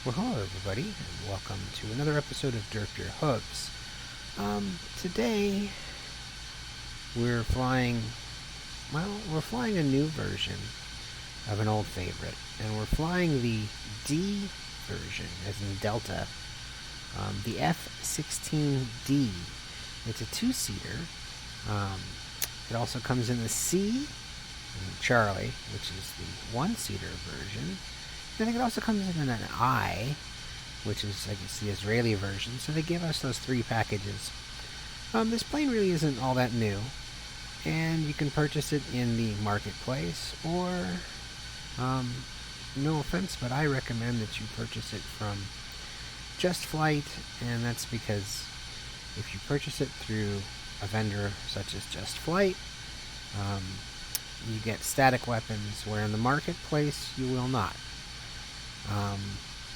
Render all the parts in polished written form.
Well, hello everybody, and welcome to another episode of Derp Your Hooves. Today we're flying, we're flying a new version of an old favorite, and we're flying the D version, as in Delta, the F-16D. It's a two-seater. It also comes in the C, Charlie, which is the one-seater version. I think it also comes in an I, which is, I guess, the Israeli version. So they give us those three packages. This plane really isn't all that new, and you can purchase it in the marketplace, or, no offense, but I recommend that you purchase it from Just Flight, and that's because if you purchase it through a vendor such as Just Flight, you get static weapons, where in the marketplace you will not.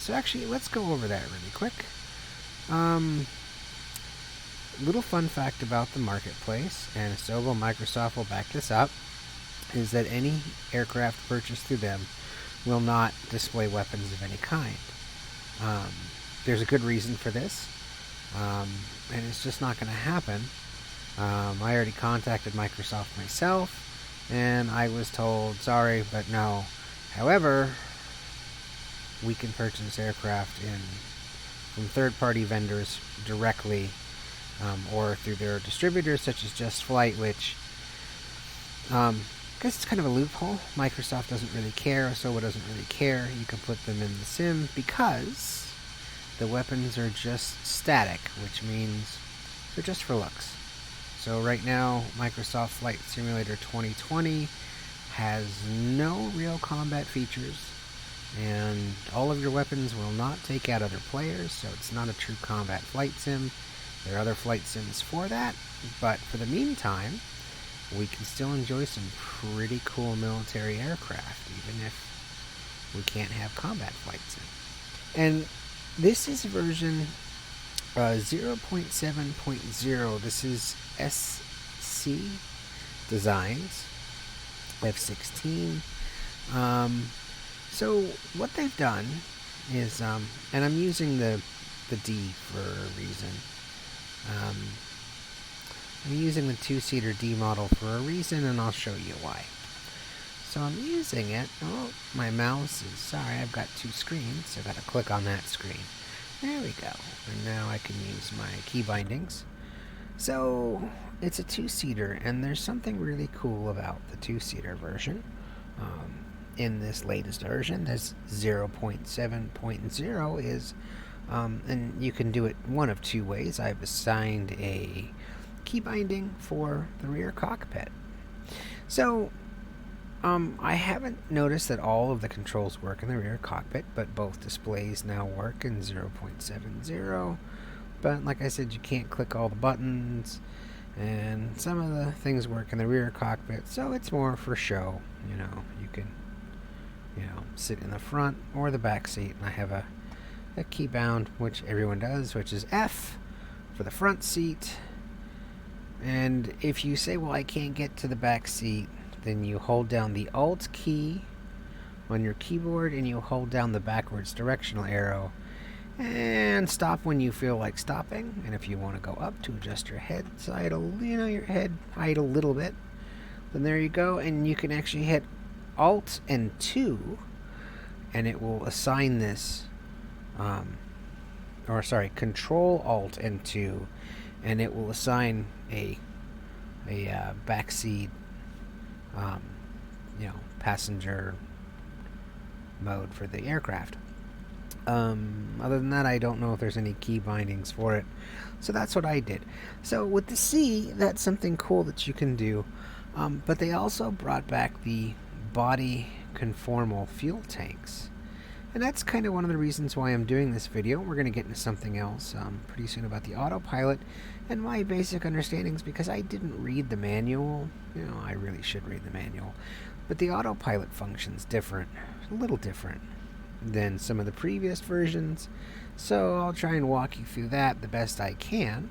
So actually, let's go over that really quick. Little fun fact about the marketplace, and so will Microsoft will back this up, is that any aircraft purchased through them will not display weapons of any kind. There's a good reason for this, and it's just not going to happen. I already contacted Microsoft myself, and I was told, sorry, but no. However, we can purchase aircraft from third-party vendors directly, or through their distributors such as Just Flight, which I guess it's kind of a loophole. Microsoft doesn't really care, Soba doesn't really care. You can put them in the sim because the weapons are just static, which means they're just for looks. So right now, Microsoft Flight Simulator 2020 has no real combat features, and all of your weapons will not take out other players, so it's not a true combat flight sim. There are other flight sims for that, but for the meantime, we can still enjoy some pretty cool military aircraft, even if we can't have combat flight sim. And this is version 0.7.0. This is SC Designs F-16. So what they've done is, and I'm using the D for a reason. I'm using the two-seater D model for a reason, and I'll show you why. So I'm using it. Oh, my mouse is, sorry, I've got two screens, so I've got to click on that screen. There we go. And now I can use my key bindings. So it's a two-seater, and there's something really cool about the two-seater version. In this latest version, this 0.7.0 is, and you can do it one of two ways. I've assigned a key binding for the rear cockpit. So, I haven't noticed that all of the controls work in the rear cockpit, but both displays now work in 0.70. But like I said, you can't click all the buttons, and some of the things work in the rear cockpit, so it's more for show. You can sit in the front or the back seat, and I have a key bound, which everyone does, which is F for the front seat. And if you say, well, I can't get to the back seat, then you hold down the Alt key on your keyboard, and you hold down the backwards directional arrow, and stop when you feel like stopping. And if you want to go up to adjust your head side, your head height a little bit, then there you go, and you can actually hit Alt and 2, and it will assign this, Control Alt and 2, and it will assign a backseat, passenger mode for the aircraft. Other than that, I don't know if there's any key bindings for it, so that's what I did. So with the C, that's something cool that you can do, but they also brought back the body conformal fuel tanks, and that's kind of one of the reasons why I'm doing this video. We're going to get into something else pretty soon about the Autopilot and my basic understandings, because I didn't read the manual. I really should read the manual, but the Autopilot function's different, a little different than some of the previous versions, so I'll try and walk you through that the best I can.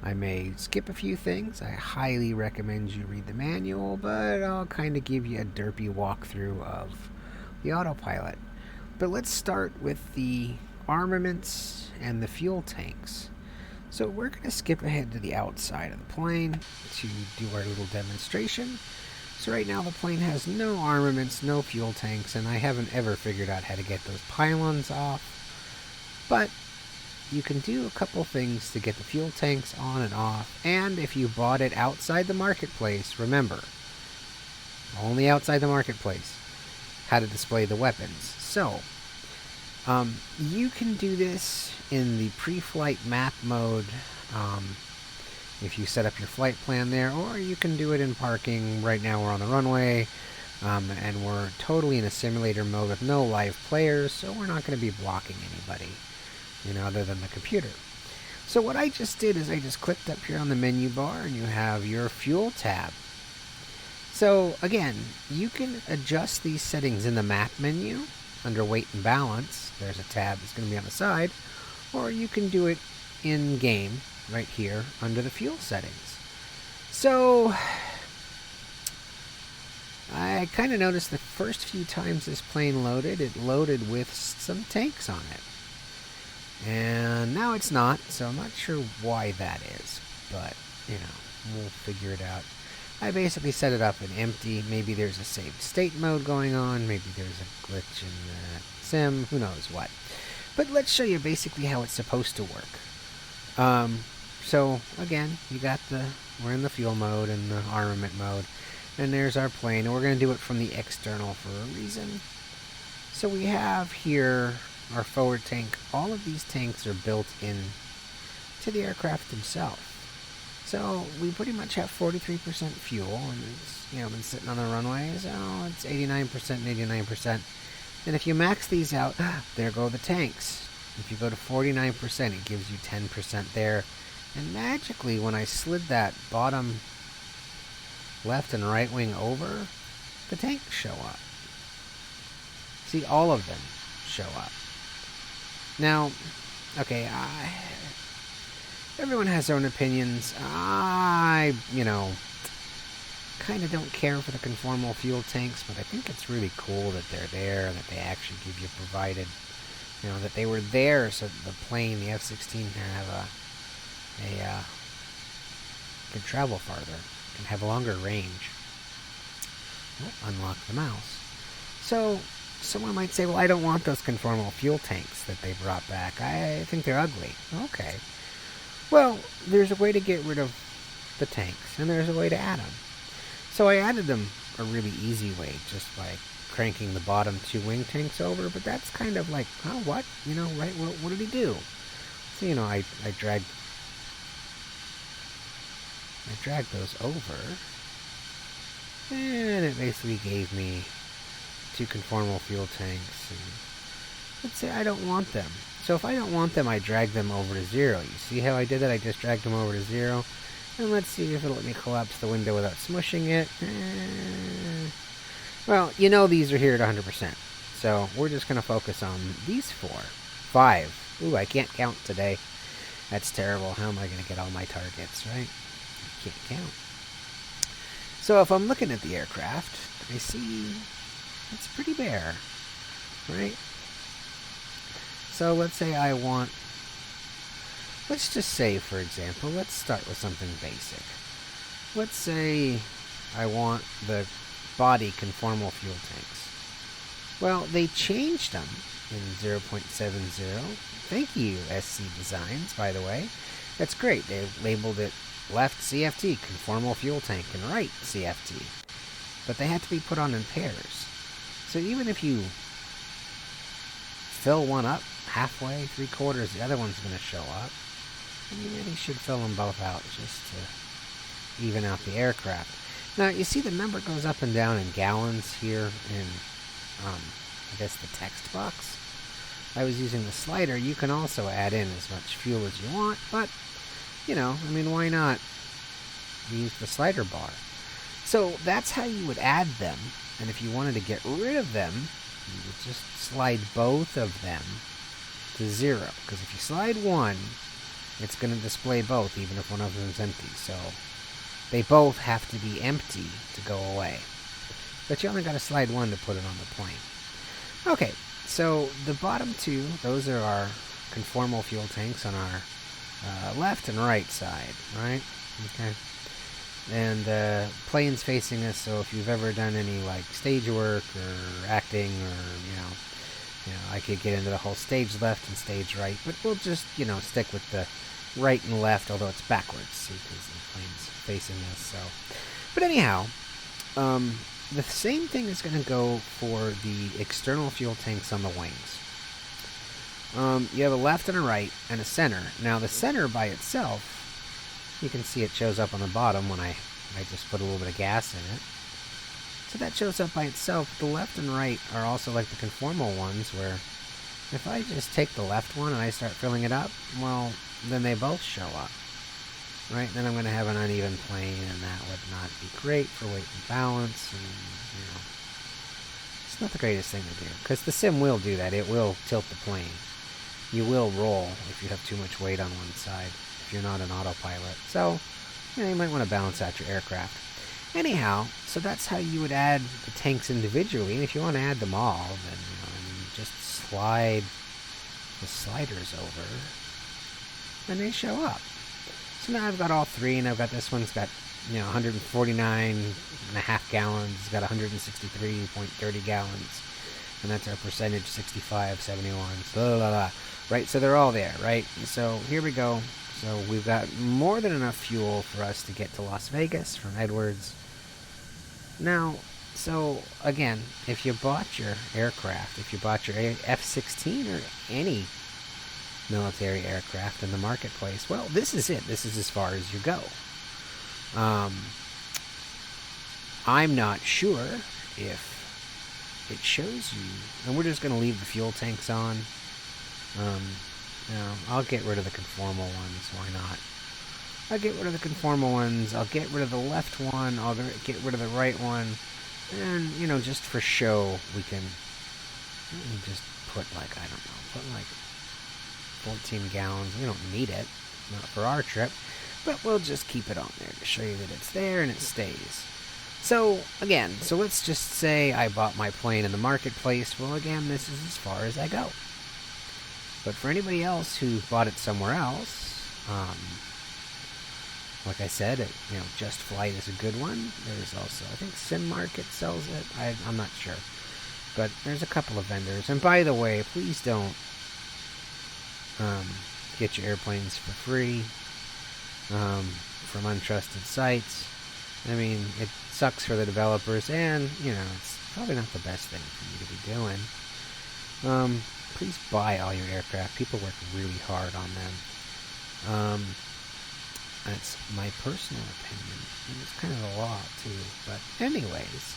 I may skip a few things. I highly recommend you read the manual, but I'll kind of give you a derpy walkthrough of the Autopilot. But let's start with the armaments and the fuel tanks. So we're going to skip ahead to the outside of the plane to do our little demonstration. So right now the plane has no armaments, no fuel tanks, and I haven't ever figured out how to get those pylons off. But you can do a couple things to get the fuel tanks on and off, and if you bought it outside the marketplace, remember, only outside the marketplace, how to display the weapons. So, you can do this in the pre-flight map mode, if you set up your flight plan there, or you can do it in parking. Right now we're on the runway, and we're totally in a simulator mode with no live players, so we're not going to be blocking anybody, other than the computer. So what I just did is I just clicked up here on the menu bar, and you have your fuel tab. So again, you can adjust these settings in the map menu under weight and balance. There's a tab that's going to be on the side, or you can do it in game right here under the fuel settings. So I kind of noticed the first few times this plane loaded, it loaded with some tanks on it. And now it's not, so I'm not sure why that is, but, we'll figure it out. I basically set it up in empty. Maybe there's a saved state mode going on, maybe there's a glitch in the sim, who knows what. But let's show you basically how it's supposed to work. So, again, we're in the fuel mode and the armament mode, and there's our plane, and we're going to do it from the external for a reason. So we have here our forward tank. All of these tanks are built in to the aircraft themselves. So we pretty much have 43% fuel, and it's been sitting on the runway, so it's 89% and 89%. And if you max these out, there go the tanks. If you go to 49%, it gives you 10% there. And magically, when I slid that bottom left and right wing over, the tanks show up. See, all of them show up. Now, okay, everyone has their own opinions. I, kind of don't care for the conformal fuel tanks, but I think it's really cool that they're there, that they actually give you provided, that they were there so that the plane, the F-16, can have can travel farther, can have a longer range. Unlock the mouse. So, someone might say, well, I don't want those conformal fuel tanks that they brought back. I think they're ugly. Okay. Well, there's a way to get rid of the tanks, and there's a way to add them. So I added them a really easy way, just by cranking the bottom two wing tanks over, but that's kind of like, oh, what? Right, what did he do? So, I dragged those over, and it basically gave me two conformal fuel tanks, and let's say I don't want them. So if I don't want them, I drag them over to 0. You see how I did that? I just dragged them over to 0. And let's see if it'll let me collapse the window without smushing it. Well, these are here at 100%. So we're just going to focus on these 5. Ooh, I can't count today. That's terrible. How am I going to get all my targets, right? I can't count. So if I'm looking at the aircraft, I see it's pretty bare, right? So let's say let's just say, for example, let's start with something basic. Let's say I want the body conformal fuel tanks. Well, they changed them in 0.70. Thank you, SC Designs, by the way. That's great. They labeled it left CFT, conformal fuel tank, and right CFT. But they had to be put on in pairs. So even if you fill one up halfway, 3/4, the other one's going to show up. And you really should fill them both out just to even out the aircraft. Now, you see the number goes up and down in gallons here in, I guess, the text box. I was using the slider. You can also add in as much fuel as you want, but, why not use the slider bar? So that's how you would add them, and if you wanted to get rid of them, you would just slide both of them to 0, because if you slide one, it's going to display both, even if one of them is empty. So they both have to be empty to go away. But you only got to slide one to put it on the plane. Okay, So the bottom two, those are our conformal fuel tanks on our left and right side, right? Okay. And planes facing us, so if you've ever done any like stage work or acting or, I could get into the whole stage left and stage right, but we'll just, stick with the right and left, although it's backwards, see, because the plane's facing us, so. But anyhow, the same thing is going to go for the external fuel tanks on the wings. You have a left and a right and a center. Now, the center by itself, you can see it shows up on the bottom when I just put a little bit of gas in it. So that shows up by itself. The left and right are also like the conformal ones, where if I just take the left one and I start filling it up, well, then they both show up. Right? Then I'm going to have an uneven plane, and that would not be great for weight and balance, and, it's not the greatest thing to do, because the sim will do that. It will tilt the plane. You will roll if you have too much weight on one side, if you're not an autopilot. So, you might want to balance out your aircraft. Anyhow, so that's how you would add the tanks individually, and if you want to add them all, then, just slide the sliders over, and they show up. So now I've got all three, and I've got this one's got, 149.5 gallons. It's got 163.30 gallons. And that's our percentage, 65, 71, blah, blah, blah. Right, so they're all there, right? So here we go. So we've got more than enough fuel for us to get to Las Vegas from Edwards. Now, so again, if you bought your aircraft, if you bought your F-16 or any military aircraft in the marketplace, well, this is it. This is as far as you go. I'm not sure if it shows you, and we're just going to leave the fuel tanks on. I'll get rid of the conformal ones. Why not? I'll get rid of the conformal ones. I'll get rid of the left one. I'll get rid of the right one. And, just for show, we can just put put 14 gallons. We don't need it, not for our trip, but we'll just keep it on there to show you that it's there and it stays. So, again, let's just say I bought my plane in the marketplace. Well, again, this is as far as I go. But for anybody else who bought it somewhere else, like I said, Just Flight is a good one. There's also, I think Sim Market sells it. I'm not sure. But there's a couple of vendors. And by the way, please don't get your airplanes for free from untrusted sites. I mean, it sucks for the developers, and, it's probably not the best thing for you to be doing. Please buy all your aircraft. People work really hard on them. That's my personal opinion. And it's kind of the law, too. But anyways,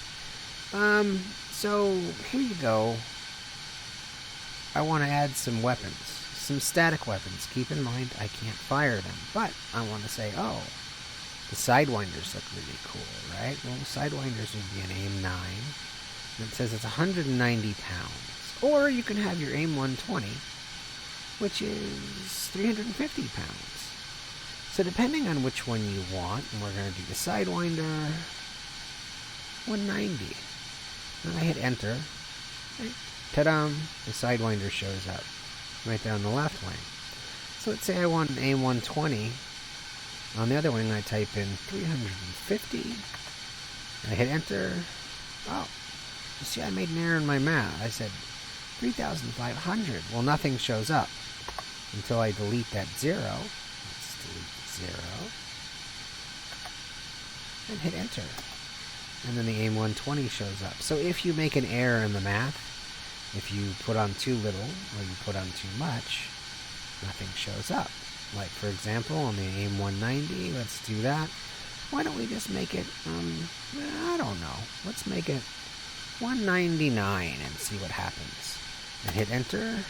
so here you go. I want to add some weapons. Some static weapons. Keep in mind, I can't fire them. But I want to say, the Sidewinders look really cool, right? Well, the Sidewinders would be an AIM 9. And it says it's 190 pounds. Or you can have your AIM 120, which is 350 pounds. So depending on which one you want, and we're going to do the Sidewinder, 190. And I hit enter. Right? Ta-da! The Sidewinder shows up right there on the left wing. So let's say I want an AIM 120. On the other wing, I type in 350. I hit enter. Oh, you see, I made an error in my math. I said 3,500. Well, nothing shows up until I delete that 0. Let's delete the 0. And hit enter. And then the AIM 120 shows up. So if you make an error in the math, if you put on too little or you put on too much, nothing shows up. Like, for example, on the AIM 190, let's do that. Why don't we just make it, I don't know. Let's make it 199 and see what happens. I hit enter.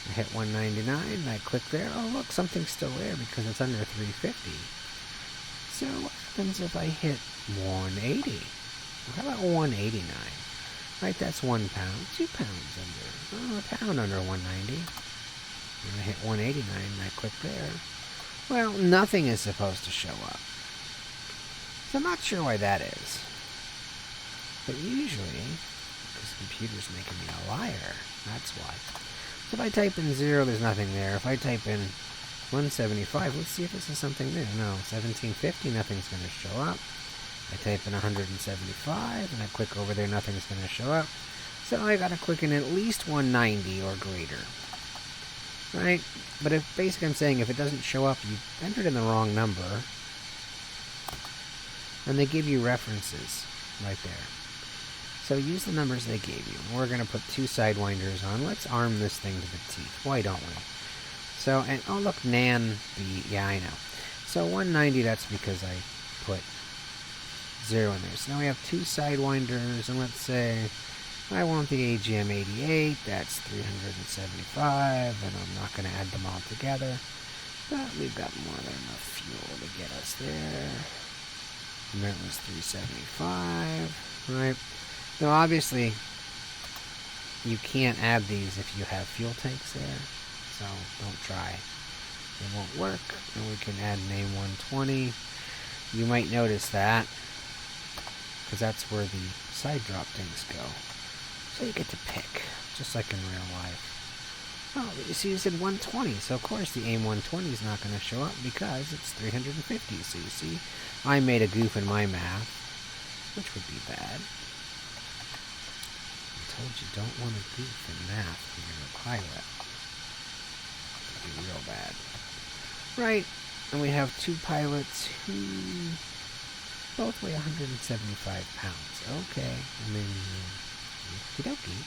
I hit 199. And I click there. Oh, look, something's still there because it's under 350. So what happens if I hit 180? Well, how about 189? Right, that's 1 pound. 2 pounds under. Oh, a pound under 190. And I hit 189 and I click there. Well, nothing is supposed to show up. So I'm not sure why that is. But usually, because This computer's making me a liar. That's why. So if I type in 0, there's nothing there. If I type in 175, let's see if this is something new. No, 1750, nothing's going to show up. I type in 175, and I click over there, nothing's going to show up. So I got to click in at least 190 or greater. Right? But if basically I'm saying if it doesn't show up, you entered in the wrong number. And they give you references right there. So use the numbers they gave you. We're going to put 2 sidewinders on. Let's arm this thing to the teeth. Why don't we? So, and oh look, Nan B. Yeah, I know. So 190, that's because I put 0 in there. So now we have 2 sidewinders, and let's say I want the AGM 88. That's 375, and I'm not going to add them all together. But we've got more than enough fuel to get us there. And that was 375, right? Now, obviously, you can't add these if you have fuel tanks there, so don't try. It won't work, and we can add an A120. You might notice that, because that's where the side drop things go. So you get to pick, just like in real life. Oh, you see, you said 120, so of course the AIM-120 is not going to show up because it's 350. So you see, I made a goof in my math, which would be bad. I told you don't want to goof in math when you're a pilot. It would be real bad. Right, and we have 2 pilots who both weigh 175 pounds. Okay, I mean, okie dokie.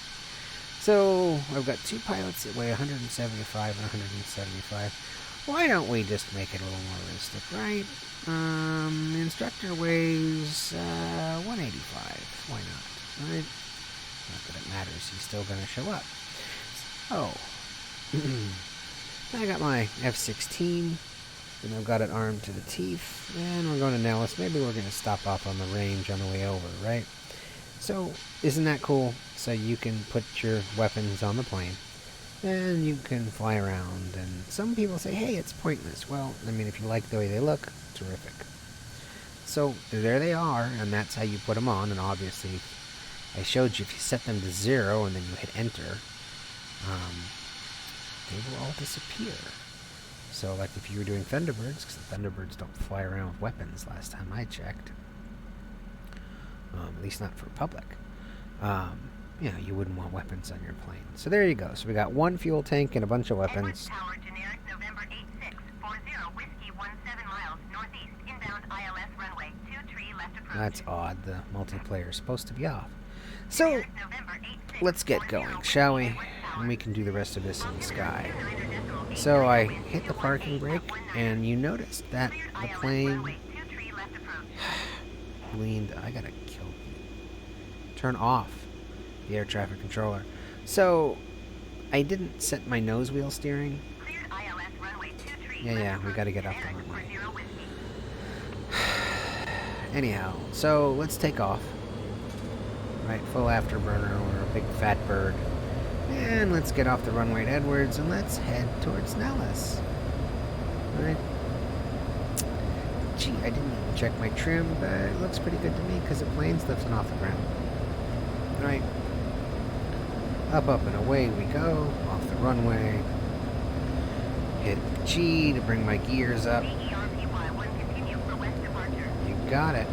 So, I've got 2 pilots that weigh 175 and 175. Why don't we just make it a little more realistic, right? The instructor weighs 185. Why not, right? Not that it matters. He's still going to show up. Oh. I got my F-16, and I've got it armed to the teeth, and we're going to Nellis. Maybe we're going to stop off on the range on the way over, right? So, isn't that cool? So you can put your weapons on the plane, and you can fly around, and some people say, hey, it's pointless. Well, I mean, if you like the way they look, terrific. So, there they are, and that's how you put them on, and obviously, I showed you if you set them to 0, and then you hit enter, they will all disappear. So, like if you were doing Thunderbirds, because the Thunderbirds don't fly around with weapons last time I checked, at least not for public. You wouldn't want weapons on your plane. So there you go. So we got 1 fuel tank and a bunch of weapons. Tower, generic, November 8640, Whiskey 17 miles, northeast, inbound ILS runway, 23 left approach. That's odd. The multiplayer is supposed to be off. So, let's get going, shall we? And we can do the rest of this in the sky. So I hit the parking brake, and you noticed that the plane leaned. I gotta turn off the air traffic controller. So I didn't set my nose wheel steering. Yeah, we gotta get off the runway. Anyhow, so let's take off. Right, full afterburner. We're a big fat bird. And let's get off the runway at Edwards and let's head towards Nellis. Alright. Gee, I didn't even check my trim, but it looks pretty good to me because the plane's lifting off the ground. Right. Up, and away we go. Off the runway. Hit G to bring my gears up. You got it.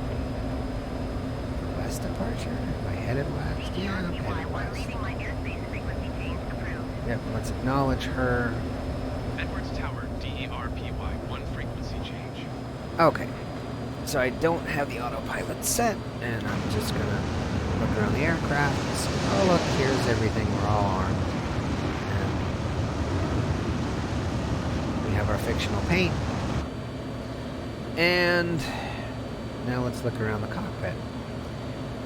West departure? Am I headed west? Yeah, I'm headed west. Yep, let's acknowledge her. Edwards Tower, DERPY, 1 frequency change. Okay. So I don't have the autopilot set, and I'm just gonna look around the aircraft and see, oh look, here's everything, we're all armed. And we have our fictional paint. And now let's look around the cockpit.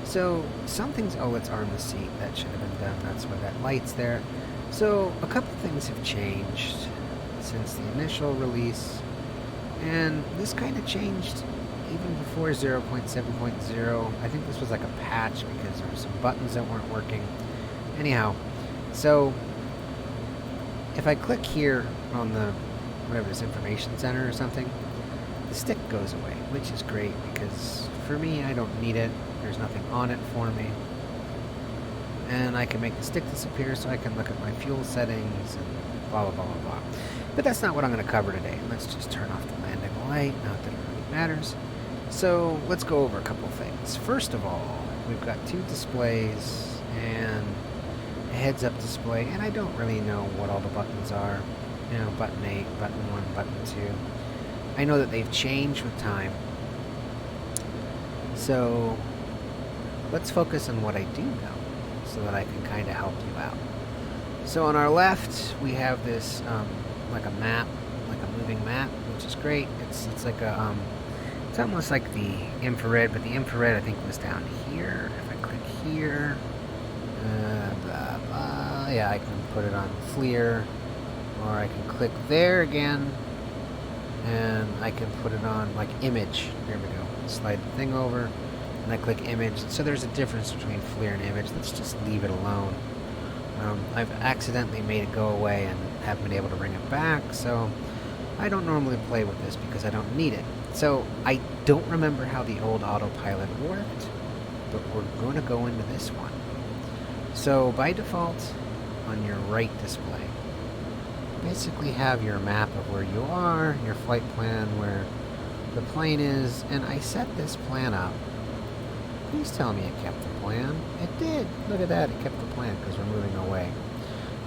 So something's, let's arm the seat, that should have been done, that's why that light's there. So a couple things have changed since the initial release, and this kind of changed even before 0.7.0. I think this was like a patch because there were some buttons that weren't working. Anyhow, so if I click here on the, whatever this information center or something, the stick goes away, which is great because for me, I don't need it. There's nothing on it for me. and I can make the stick disappear so I can look at my fuel settings and blah, blah, blah, blah, blah. But that's not what I'm going to cover today. Let's just turn off the landing light, not that it really matters. So let's go over a couple things. First of all, we've got two displays and a heads-up display, and I don't really know what all the buttons are. You know, button 8, button 1, button 2. I know that they've changed with time. So let's focus on what I do know so that I can kind of help you out. So on our left, we have this like a map, like a moving map, which is great. It's like a it's almost like the infrared, but the infrared I think was down here. If I click here, blah, blah, yeah, I can put it on FLIR, or I can click there again, and I can put it on like image. There we go. Slide the thing over, and I click image. So there's a difference between FLIR and image. Let's just leave it alone. I've accidentally made it go away and haven't been able to bring it back, so I don't normally play with this because I don't need it. So I don't remember how the old autopilot worked, but we're going to go into this one. So by default, on your right display, you basically have your map of where you are, your flight plan, where the plane is, and I set this plan up. Please tell me it kept the plan. It did. Look at that. It kept the plan because we're moving away.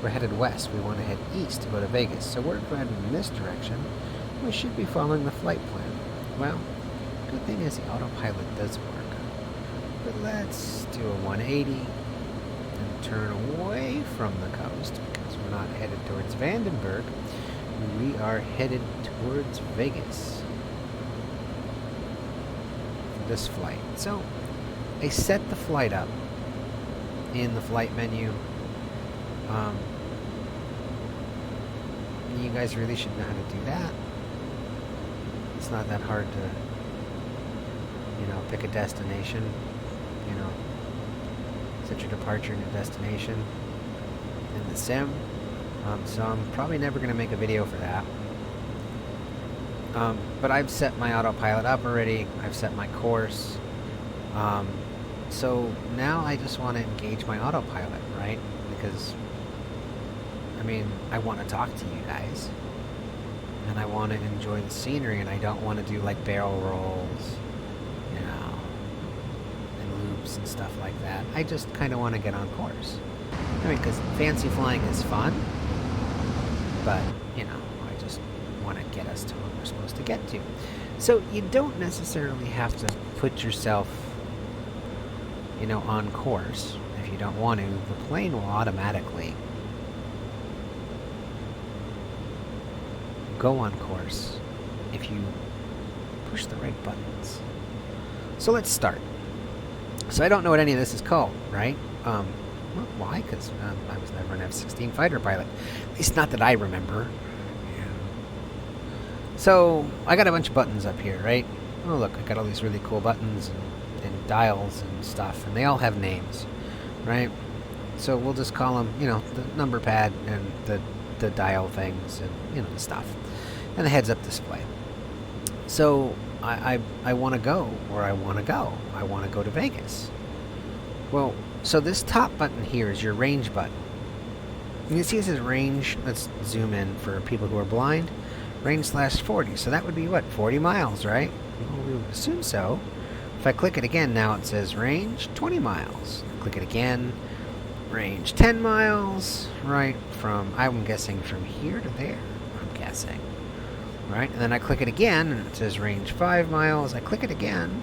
We're headed west. We want to head east to go to Vegas. So we're headed in this direction. We should be following the flight plan. Well, good thing is the autopilot does work. But let's do a 180 and turn away from the coast because we're not headed towards Vandenberg. We are headed towards Vegas for this flight. So I set the flight up in the flight menu. You guys really should know how to do that. It's not that hard to, pick a destination, set your departure and your destination in the sim. So I'm probably never going to make a video for that. But I've set my autopilot up already. I've set my course. So now I just want to engage my autopilot, right? Because, I want to talk to you guys. And I want to enjoy the scenery, and I don't want to do like barrel rolls, and loops and stuff like that. I just kind of want to get on course. Because fancy flying is fun, but, I just want to get us to what we're supposed to get to. So you don't necessarily have to put yourself on course. If you don't want to, the plane will automatically go on course if you push the right buttons. So let's start. So I don't know what any of this is called, right? Well, why? Because I was never an F-16 fighter pilot. At least not that I remember. Yeah. So I got a bunch of buttons up here, right? Oh, look, I got all these really cool buttons and dials and stuff, and they all have names, right? So we'll just call them, the number pad and the dial things and, the stuff. And the heads-up display. So I want to go where I want to go. I want to go to Vegas. Well, so this top button here is your range button. You can see it says range. Let's zoom in for people who are blind. Range /40. So that would be what? 40 miles, right? Well, we would assume so. If I click it again, now it says range 20 miles. Click it again. Range 10 miles. Right from, I'm guessing from here to there. I'm guessing. Right? And then I click it again, and it says range 5 miles. I click it again.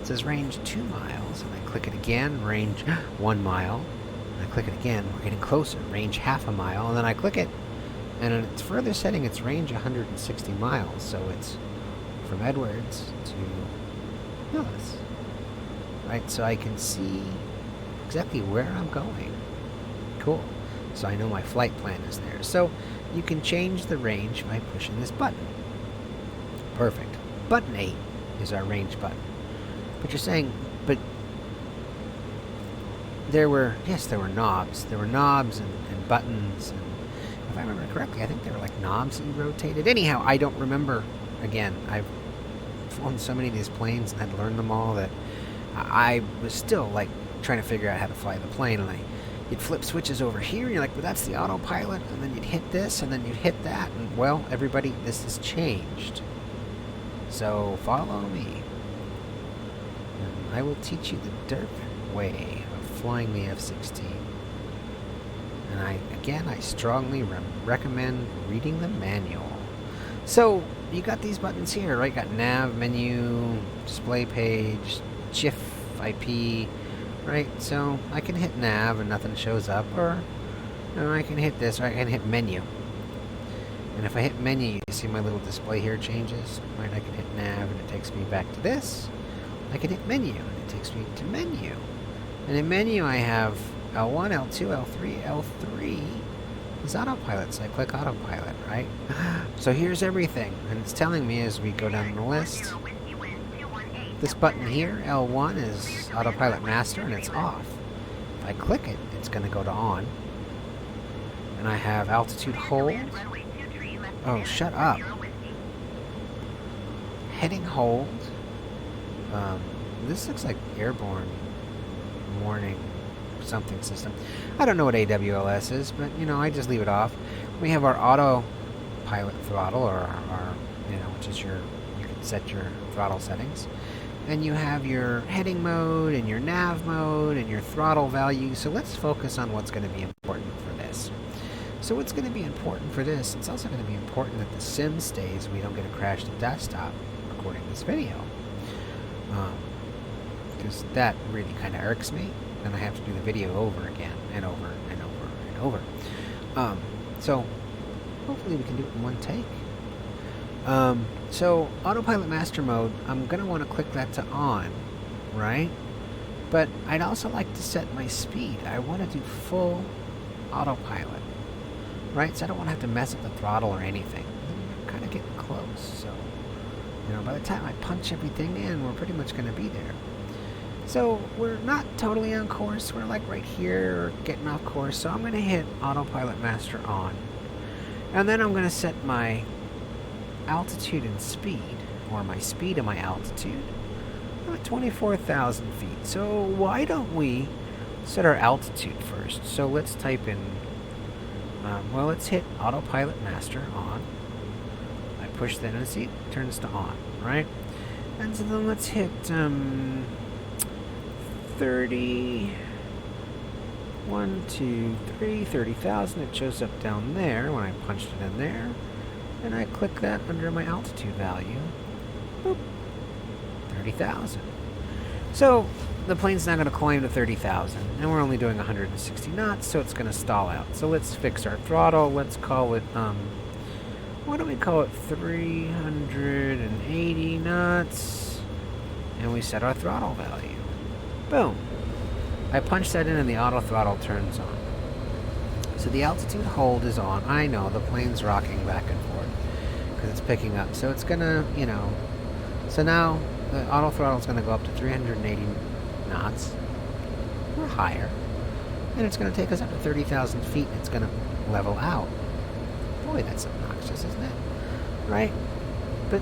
It says range 2 miles. And I click it again, range 1 mile. And I click it again. We're getting closer. Range half a mile. And then I click it. And in its further setting, it's range 160 miles. So it's from Edwards to Hillis. Right? So I can see exactly where I'm going. Cool. So I know my flight plan is there. So you can change the range by pushing this button. Perfect. Button 8 is our range button. But you're saying, but there were knobs. There were knobs and buttons. And if I remember correctly, I think they were like knobs that you rotated. Anyhow, I don't remember. Again, I've flown so many of these planes and I'd learned them all that I was still like trying to figure out how to fly the plane. And you'd flip switches over here, and you're like, well, that's the autopilot, and then you'd hit this, and then you'd hit that, and, well, everybody, this has changed. So, follow me. And I will teach you the Derp way of flying the F-16. And I strongly recommend reading the manual. So, you got these buttons here, right? Got nav, menu, display page, GIF, IP, right? So, I can hit nav and nothing shows up, or I can hit this, or I can hit menu. And if I hit menu, you see my little display here changes, right? I can hit nav and it takes me back to this. I can hit menu and it takes me to menu. And in menu I have L1, L2, L3, L3 is autopilot, so I click autopilot, right? So here's everything, and it's telling me as we go down the list, this button here, L1, is autopilot master, and it's off. If I click it, it's going to go to on. And I have altitude hold. Oh, shut up. Heading hold. This looks like airborne warning something system. I don't know what AWLS is, but I just leave it off. We have our autopilot throttle, or our which is you can set your throttle settings, and you have your heading mode and your nav mode and your throttle value. So let's focus on what's going to be important for this. So what's going to be important for this? It's also going to be important that the sim stays. We don't get a crash to desktop recording this video, because that really kind of irks me. And I have to do the video over again and over and over and over. So hopefully we can do it in one take. So autopilot master mode, I'm going to want to click that to on, right? But I'd also like to set my speed. I want to do full autopilot, right? So I don't want to have to mess up the throttle or anything. I'm kind of getting close. So, by the time I punch everything in, we're pretty much going to be there. So we're not totally on course. We're like right here, getting off course. So I'm going to hit autopilot master on. And then I'm going to set my altitude and speed, or my speed and my altitude. I'm at 24,000 feet. So why don't we set our altitude first? So let's type in, let's hit autopilot master on. I push that and see it turns to on, right? And so then let's hit 30,000. It shows up down there when I punched it in there. And I click that under my altitude value. Boop. 30,000. So the plane's not going to climb to 30,000. And we're only doing 160 knots, so it's going to stall out. So let's fix our throttle. Let's call it, what do we call it? 380 knots. And we set our throttle value. Boom. I punch that in and the auto throttle turns on. So the altitude hold is on. I know the plane's rocking back and forth because it's picking up. So it's gonna, so now the auto throttle is gonna go up to 380 knots or higher, and it's gonna take us up to 30,000 feet. And it's gonna level out. Boy, that's obnoxious, isn't it? Right? But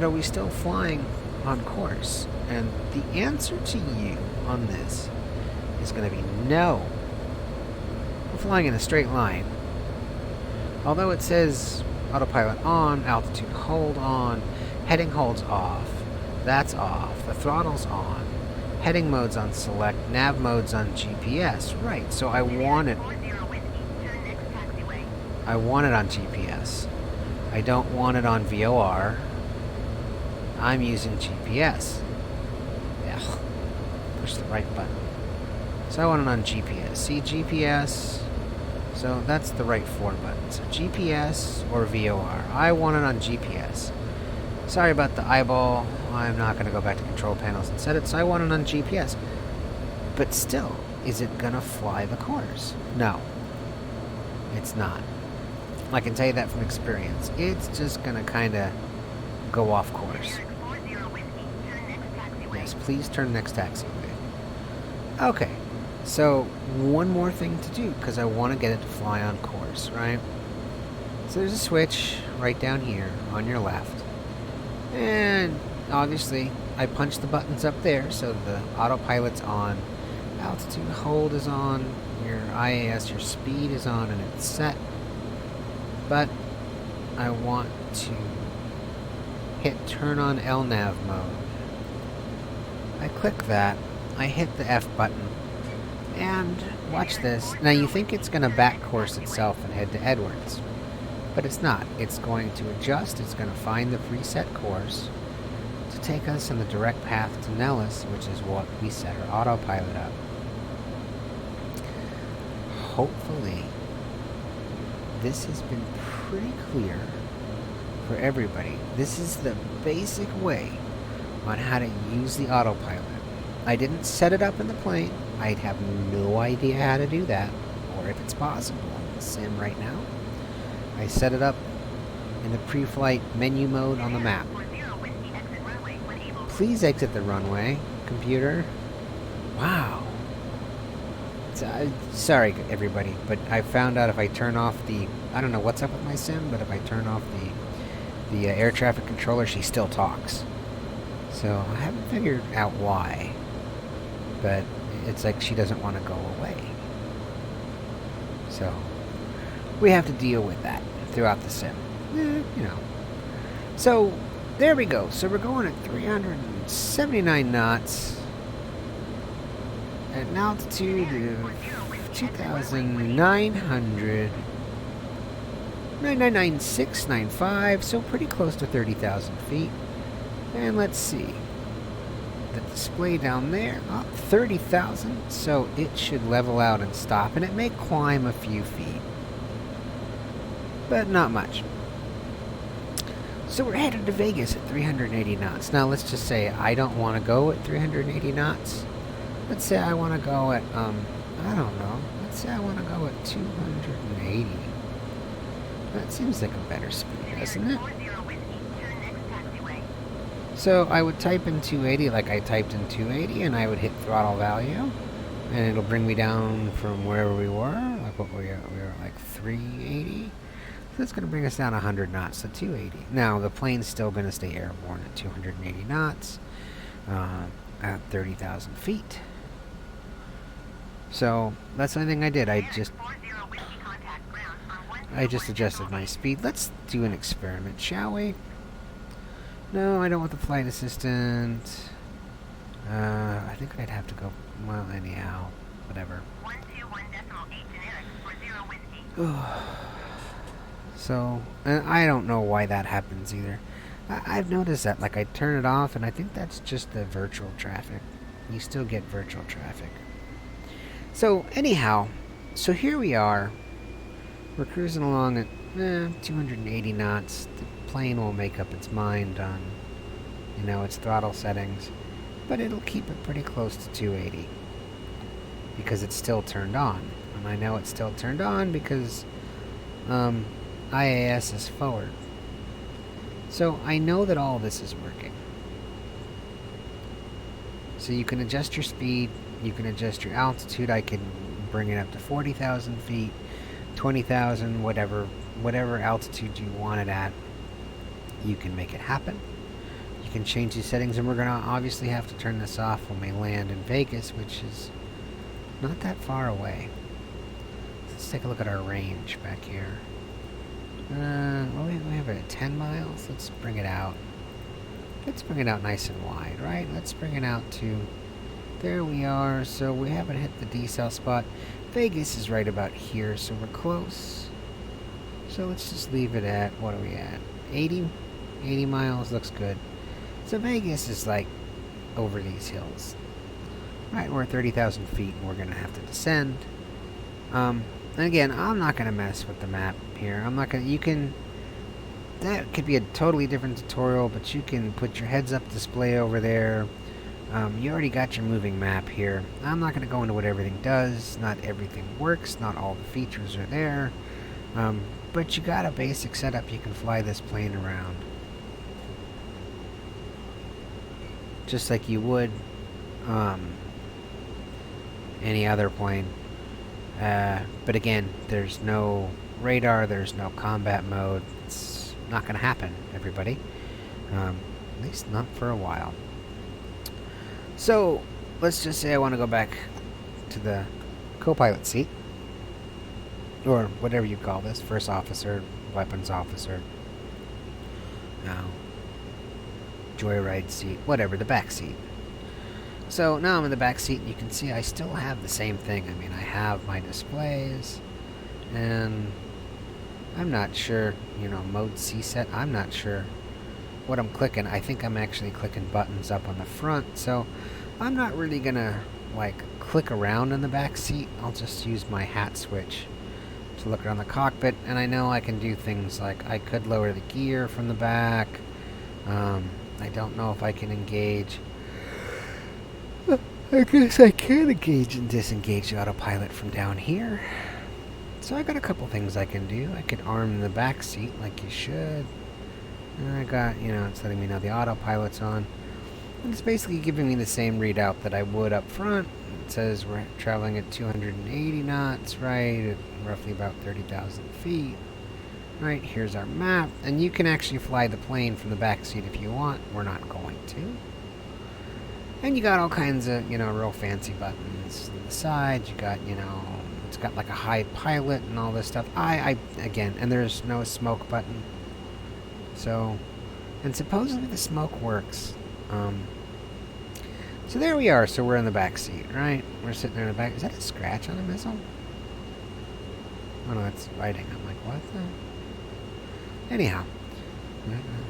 are we still flying on course? And the answer to you on this is going to be no. We're flying in a straight line. Although it says autopilot on, altitude hold on, heading holds off, that's off, the throttle's on, heading mode's on select, nav mode's on GPS. Right, so I want it on GPS. I don't want it on VOR. I'm using GPS. Push the right button. So I want it on GPS. See, GPS. So that's the right 4 buttons. So GPS or VOR. I want it on GPS. Sorry about the eyeball. I'm not going to go back to control panels and set it. So I want it on GPS. But still, is it going to fly the course? No. It's not. I can tell you that from experience. It's just going to kind of go off course. Yes, please turn next taxiway. Okay, so one more thing to do because I want to get it to fly on course, right? So there's a switch right down here on your left. And obviously, I punched the buttons up there so the autopilot's on, altitude hold is on, your IAS, your speed is on and it's set, but I want to hit turn on LNAV mode. I click that, I hit the F button, and watch this. Now you think it's going to back course itself and head to Edwards, but it's not. It's going to adjust, it's going to find the preset course to take us in the direct path to Nellis, which is what we set our autopilot up. Hopefully, this has been pretty clear for everybody. This is the basic way on how to use the autopilot. I didn't set it up in the plane. I have no idea how to do that, or if it's possible in the sim right now. I set it up in the pre-flight menu mode on the map. Please exit the runway, computer. Wow. Sorry, everybody, but I found out if I turn off the... I don't know what's up with my sim, but if I turn off the air traffic controller, she still talks. So I haven't figured out why, but it's like she doesn't want to go away. So we have to deal with that throughout the sim. You know. So there we go. So we're going at 379 knots at an altitude of 996.95, so pretty close to 30,000 feet. And let's see. The display down there, 30,000, so it should level out and stop, and it may climb a few feet, but not much. So we're headed to Vegas at 380 knots. Now let's just say I don't want to go at 380 knots. Let's say I want to go at, I don't know. Let's say I want to go at 280. That seems like a better speed, doesn't it? So I would type in 280 like I typed in 280, and I would hit throttle value, and it'll bring me down from wherever we were. Like what we were like 380. So that's going to bring us down 100 knots to 280. Now the plane's still going to stay airborne at 280 knots at 30,000 feet. So that's the only thing I did. I just adjusted my speed. Let's do an experiment, shall we? No, I don't want the flight assistant. I think I'd have to go. Well, anyhow, whatever. 121.8 So, I don't know why that happens either. I've noticed that. Like, I turn it off, and I think that's just the virtual traffic. You still get virtual traffic. So, anyhow, so here we are. We're cruising along at 280 knots. The plane will make up its mind on, its throttle settings, but it'll keep it pretty close to 280 because it's still turned on. And I know it's still turned on because IAS is forward. So I know that all this is working. So you can adjust your speed, you can adjust your altitude. I can bring it up to 40,000 feet, 20,000, whatever altitude you want it at. You can make it happen. You can change these settings, and we're going to obviously have to turn this off when we land in Vegas, which is not that far away. Let's take a look at our range back here. Well, we have it at 10 miles. Let's bring it out. Let's bring it out nice and wide, right? Let's bring it out to... There we are. So we haven't hit the decel spot. Vegas is right about here, so we're close. So let's just leave it at... What are we at? 80? 80 miles looks good. So Vegas is like over these hills. Right, we're at 30,000 feet, and we're going to have to descend. And again, I'm not going to mess with the map here. I'm not going to... You can... That could be a totally different tutorial, but you can put your heads-up display over there. You already got your moving map here. I'm not going to go into what everything does. Not everything works. Not all the features are there. But you got a basic setup. You can fly this plane around. Just like you would any other plane. But again, there's no radar. There's no combat mode. It's not going to happen, everybody. At least not for a while. So, let's just say I want to go back to the co-pilot seat, or whatever you call this, first officer, weapons officer, joyride seat, whatever, the back seat. So now I'm in the back seat, and you can see I still have the same thing. I mean, I have my displays, and I'm not sure, mode C set, I'm not sure what I'm clicking. I think I'm actually clicking buttons up on the front, so I'm not really gonna, click around in the back seat. I'll just use my hat switch to look around the cockpit, and I know I can do things like I could lower the gear from the back. I don't know if I can engage. I guess I can engage and disengage the autopilot from down here. So I got a couple things I can do. I could arm the back seat like you should. And I got, it's letting me know the autopilot's on. And it's basically giving me the same readout that I would up front. It says we're traveling at 280 knots, right, at roughly about 30,000 feet. Right, here's our map. And you can actually fly the plane from the back seat if you want. We're not going to. And you got all kinds of, real fancy buttons on the side. You got, it's got like a high pilot and all this stuff. Again, and there's no smoke button. So, and supposedly the smoke works. So there we are. So we're in the back seat, right? We're sitting there in the back. Is that a scratch on a missile? Oh no, it's writing. I'm like, what the? Anyhow,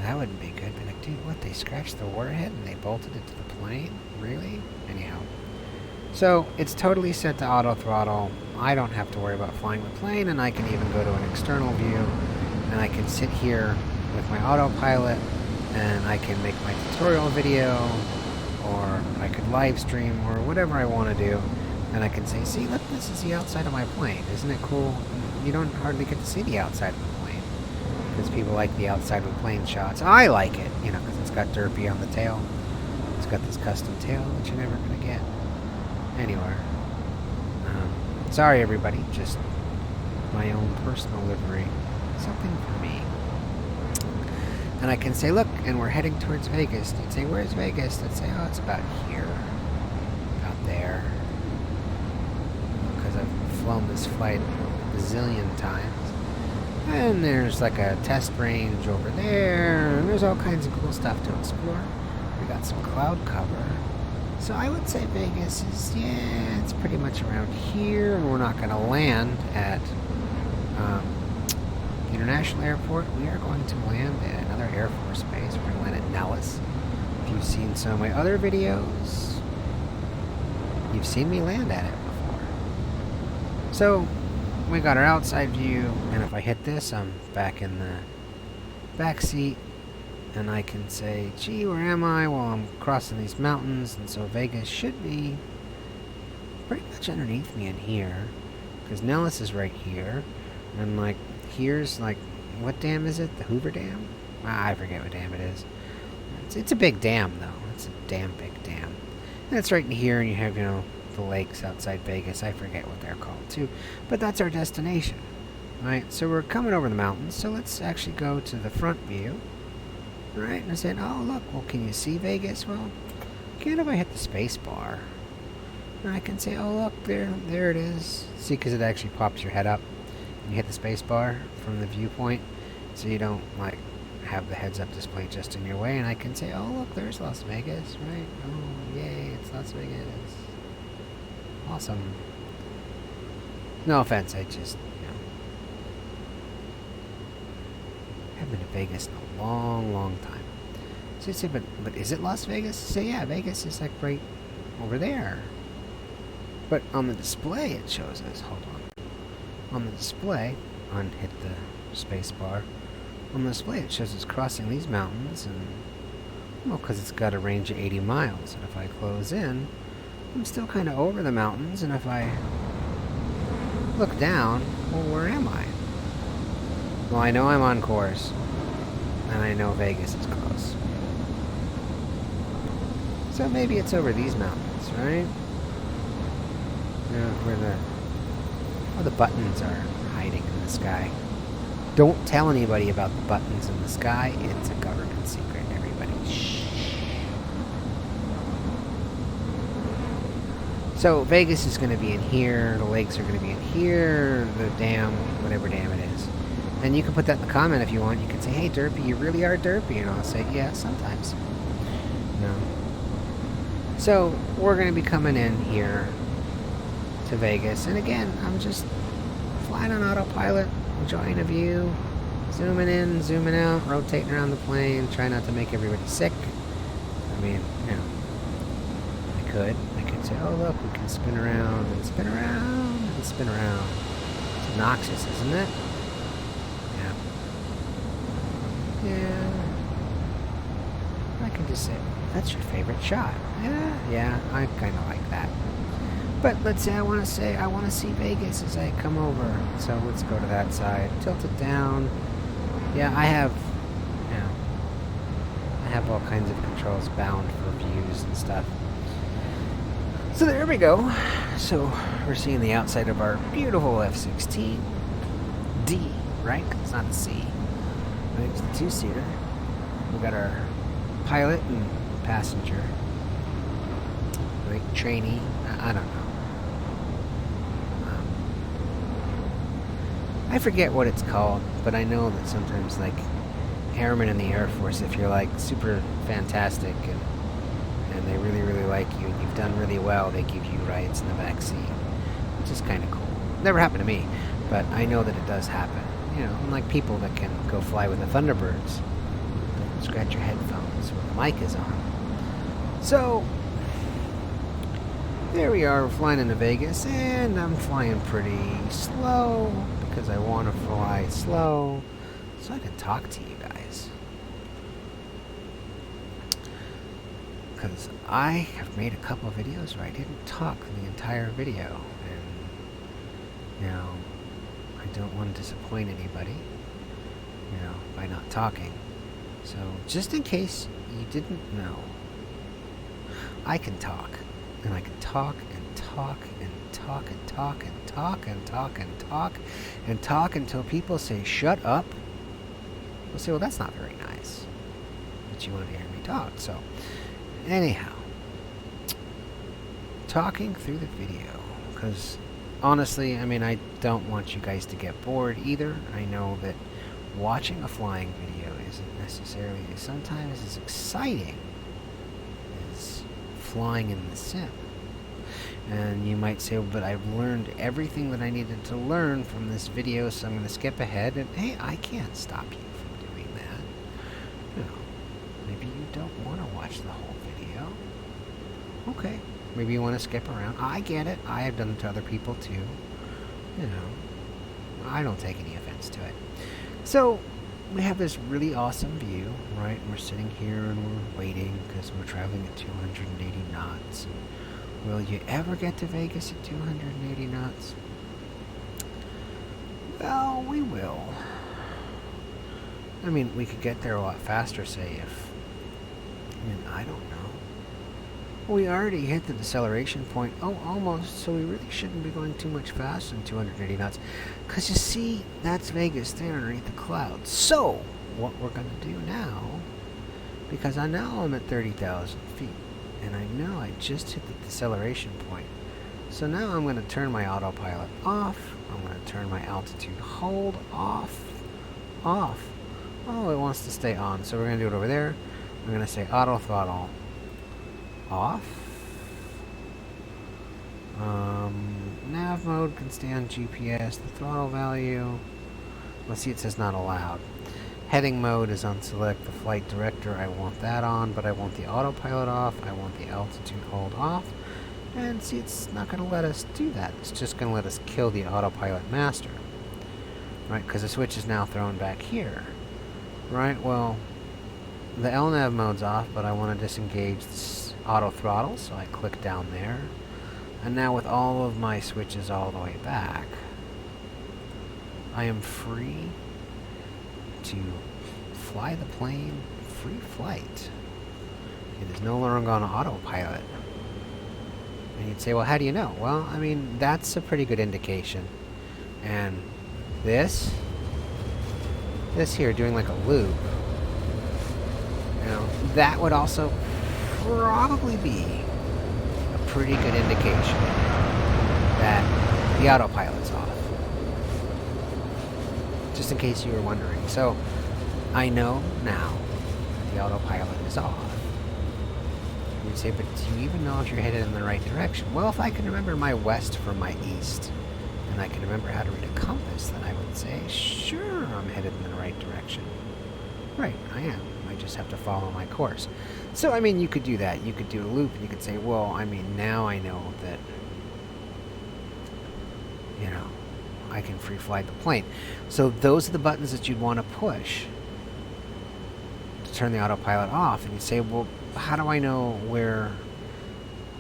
that wouldn't be good. But like, dude, what? They scratched the warhead and they bolted it to the plane? Really? Anyhow. So it's totally set to auto throttle. I don't have to worry about flying the plane, and I can even go to an external view, and I can sit here with my autopilot, and I can make my tutorial video, or I could live stream, or whatever I want to do, and I can say, see, look, this is the outside of my plane. Isn't it cool? You don't hardly get to see the outside of the plane, because people like the outside of the plane shots. I like it, because it's got Derpy on the tail. It's got this custom tail that you're never going to get anywhere. Sorry, everybody, just my own personal livery. Something for me. And I can say, look, and we're heading towards Vegas. You'd say, where's Vegas? I'd say, oh, it's about here. About there. Because I've flown this flight a bazillion times. And there's like a test range over there. And there's all kinds of cool stuff to explore. We got some cloud cover. So I would say Vegas is, it's pretty much around here. And we're not going to land at International Airport. We are going to land at another Air Force base. We're going to land at Nellis. If you've seen some of my other videos, you've seen me land at it before. So we got our outside view, and if I hit this, I'm back in the back seat, and I can say, gee, where am I? Well, I'm crossing these mountains, and so Vegas should be pretty much underneath me in here, because Nellis is right here, and here's what dam is it? The Hoover Dam? I forget what dam it is. It's a big dam, though. It's a damn big dam. And it's right in here, and you have, the lakes outside Vegas. I forget what they're called, too. But that's our destination, right? So we're coming over the mountains, so let's actually go to the front view, right? And I said, oh, look, well, can you see Vegas? Well, can if I hit the space bar. And I can say, oh, look, there it is. See, because it actually pops your head up. You hit the space bar from the viewpoint, so you don't have the heads-up display just in your way, and I can say, oh look, there's Las Vegas, right? Oh yay, it's Las Vegas. Awesome. No offense, I just haven't been to Vegas in a long, long time. So you say, but is it Las Vegas? Say, yeah, Vegas is right over there. But on the display it shows us, hold on. On the display, hit the space bar. On the display, it shows it's crossing these mountains, and because it's got a range of 80 miles. And if I close in, I'm still kind of over the mountains. And if I look down, well, where am I? Well, I know I'm on course, and I know Vegas is close. So maybe it's over these mountains, right? Where the buttons are hiding in the sky. Don't tell anybody about the buttons in the sky. It's a government secret, everybody. Shh. So Vegas is going to be in here, the lakes are going to be in here, the dam, whatever dam it is. And you can put that in the comment if you want. You can say, hey, Derpy, you really are Derpy. And I'll say, yeah, sometimes. No. So we're going to be coming in here to Vegas. And again, I'm just flying on autopilot, enjoying the view, zooming in, zooming out, rotating around the plane, trying not to make everybody sick. I mean, you know, I could say, oh, look, we can spin around and spin around and spin around. It's obnoxious, isn't it? Yeah. Yeah. I can just say, that's your favorite shot. Yeah, I kind of like that. But let's say I want to see Vegas as I come over. So let's go to that side. Tilt it down. Yeah, I have all kinds of controls bound for views and stuff. So there we go. So we're seeing the outside of our beautiful F-16. D, right? It's not a C. Right, it's the two-seater. We got our pilot and passenger. Right, trainee. I don't know. I forget what it's called, but I know that sometimes, like, airmen in the Air Force, if you're, like, super fantastic and they really, really like you and you've done really well, they give you rides in the back seat, which is kind of cool. Never happened to me, but I know that it does happen. You know, unlike people that can go fly with the Thunderbirds, don't scratch your headphones when the mic is on. So, there we are, we're flying into Vegas, and I'm flying pretty slow because I want to fly slow so I can talk to you guys. Because I have made a couple of videos where I didn't talk the entire video, and, you know, I don't want to disappoint anybody, you know, by not talking. So, just in case you didn't know, I can talk, and I can talk and talk and talk and talk and talk and talk and talk and talk until people say, shut up. We'll say, well, that's not very nice, but you want to hear me talk. So, anyhow, talking through the video, because honestly, I mean, I don't want you guys to get bored either. I know that watching a flying video isn't necessarily sometimes as exciting as flying in the sim. And you might say, well, but I've learned everything that I needed to learn from this video, so I'm going to skip ahead. And hey, I can't stop you from doing that. You know, maybe you don't want to watch the whole video. Okay, maybe you want to skip around. I get it. I have done it to other people too. You know, I don't take any offense to it. So, we have this really awesome view, right? And we're sitting here and we're waiting because we're traveling at 280 knots. And will you ever get to Vegas at 280 knots? Well, we will. I mean, we could get there a lot faster, say, if... I mean, I don't know. We already hit the deceleration point. Oh, almost. So we really shouldn't be going too much faster than 280 knots. Because you see, that's Vegas there underneath the clouds. So, what we're going to do now, because I know I'm at 30,000 feet, and I know I just hit the deceleration point. So now I'm going to turn my autopilot off. I'm going to turn my altitude hold off. Off. Oh, it wants to stay on. So we're going to do it over there. I'm going to say auto throttle off. Nav mode can stay on GPS. The throttle value, let's see, it says not allowed. Heading mode is on select. The flight director, I want that on, but I want the autopilot off. I want the altitude hold off. And see, it's not going to let us do that. It's just going to let us kill the autopilot master. Right, because the switch is now thrown back here. Right, well, the LNAV mode's off, but I want to disengage this auto throttle, so I click down there. And now with all of my switches all the way back, I am free to fly the plane free flight. It is no longer on autopilot. And you'd say, well, how do you know? Well, I mean, that's a pretty good indication. And this here doing like a loop, you know, that would also probably be a pretty good indication that the autopilot's off. Just in case you were wondering. So, I know now that the autopilot is off. You'd say, but do you even know if you're headed in the right direction? Well, if I can remember my west from my east, and I can remember how to read a compass, then I would say, sure, I'm headed in the right direction. Right, I am. I just have to follow my course. So, I mean, you could do that. You could do a loop, and you could say, well, I mean, now I know that, you know, I can free fly the plane. So those are the buttons that you'd want to push to turn the autopilot off. And you say, well, how do I know where,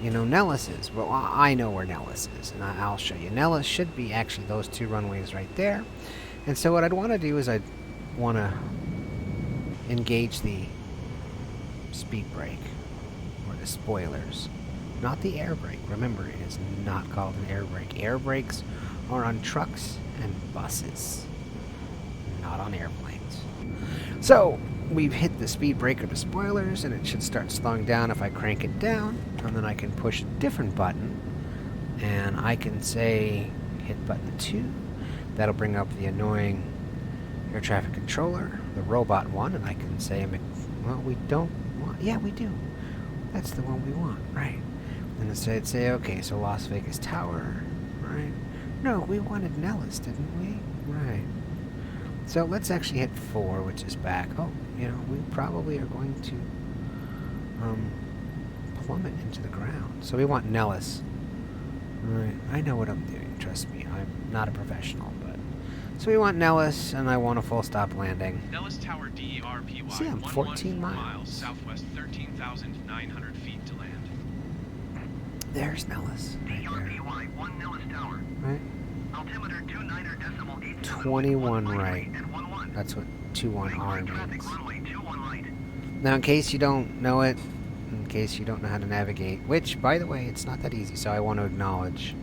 you know, Nellis is? Well, I know where Nellis is, and I'll show you. Nellis should be actually those two runways right there. And so what I'd want to do is I'd want to engage the speed brake or the spoilers, not the air brake. Remember, it is not called an air brake. Air brakes are on trucks and buses, not on airplanes. So we've hit the speed brake or the spoilers, and it should start slowing down if I crank it down, and then I can push a different button, and I can say hit button 2. That'll bring up the annoying air traffic controller, the robot one, and I can say, well, we don't want, yeah, we do. That's the one we want, right? And so I'd say, okay, so Las Vegas Tower, right? No, we wanted Nellis, didn't we? Right. So let's actually hit 4, which is back. Oh, you know, we probably are going to plummet into the ground. So we want Nellis. Right. I know what I'm doing. Trust me. I'm not a professional, but... So we want Nellis, and I want a full stop landing. Nellis Tower DERPY. See, I'm 14 miles. Southwest 13,900 feet to land. There's Nellis. Right there. DRPY 1 Nellis Tower. Right. Altimeter 29.8. 21 right. That's what 21R means. Now, in case you don't know it, in case you don't know how to navigate, which, by the way, it's not that easy, so I want to acknowledge.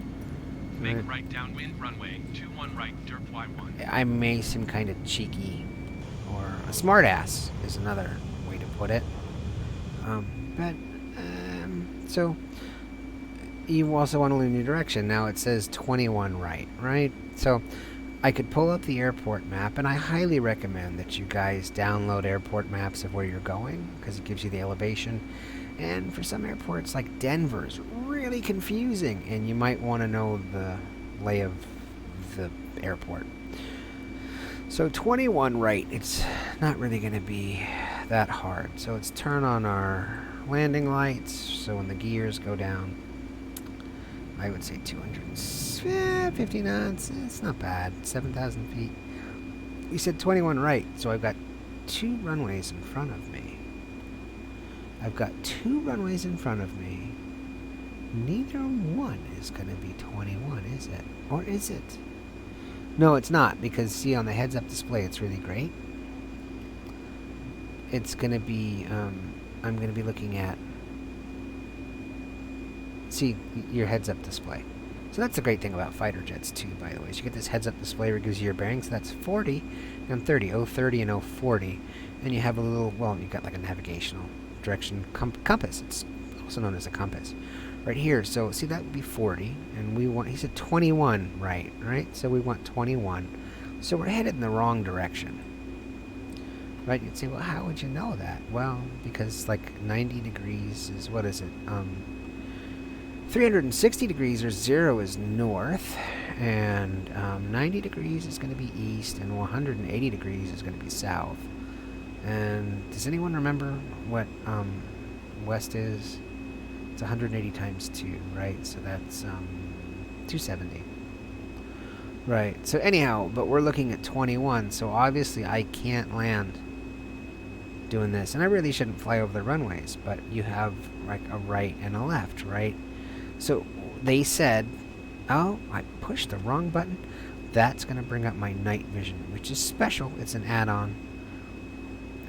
Make right downwind runway 21 right Derp Y1. I may seem kind of cheeky, or a smartass is another way to put it. So you also want to learn your direction. Now it says 21 right, right? So I could pull up the airport map, and I highly recommend that you guys download airport maps of where you're going, because it gives you the elevation. And for some airports, like Denver's really confusing, and you might want to know the lay of the airport. So 21 right, it's not really going to be that hard. So let's turn on our landing lights, so when the gears go down, I would say 250 knots. It's not bad. 7,000 feet. You said 21 right, so I've got 2 runways in front of me. I've got 2 runways in front of me. Neither one is going to be 21, is it? Or is it? No, it's not, because see, on the heads-up display, it's really great. It's going to be, I'm going to be looking at, see, your heads-up display. So that's the great thing about fighter jets, too, by the way. So you get this heads-up display where it gives you your bearings. So that's 40 and 30, 030 and 040. And you have a little, well, you've got like a navigational direction compass. It's also known as a compass. Right here, so see, that would be 40, and we want, he said 21 right? So we want 21. So we're headed in the wrong direction. Right? You'd say, well, how would you know that? Well, because like 90 degrees is, what is it? 360 degrees or 0 is north, and 90 degrees is going to be east, and 180 degrees is going to be south. And does anyone remember what west is? It's 180 times 2, right? So that's 270. Right. So anyhow, but we're looking at 21, so obviously I can't land doing this. And I really shouldn't fly over the runways, but you have like a right and a left, right? So they said, oh, I pushed the wrong button. That's going to bring up my night vision, which is special. It's an add-on.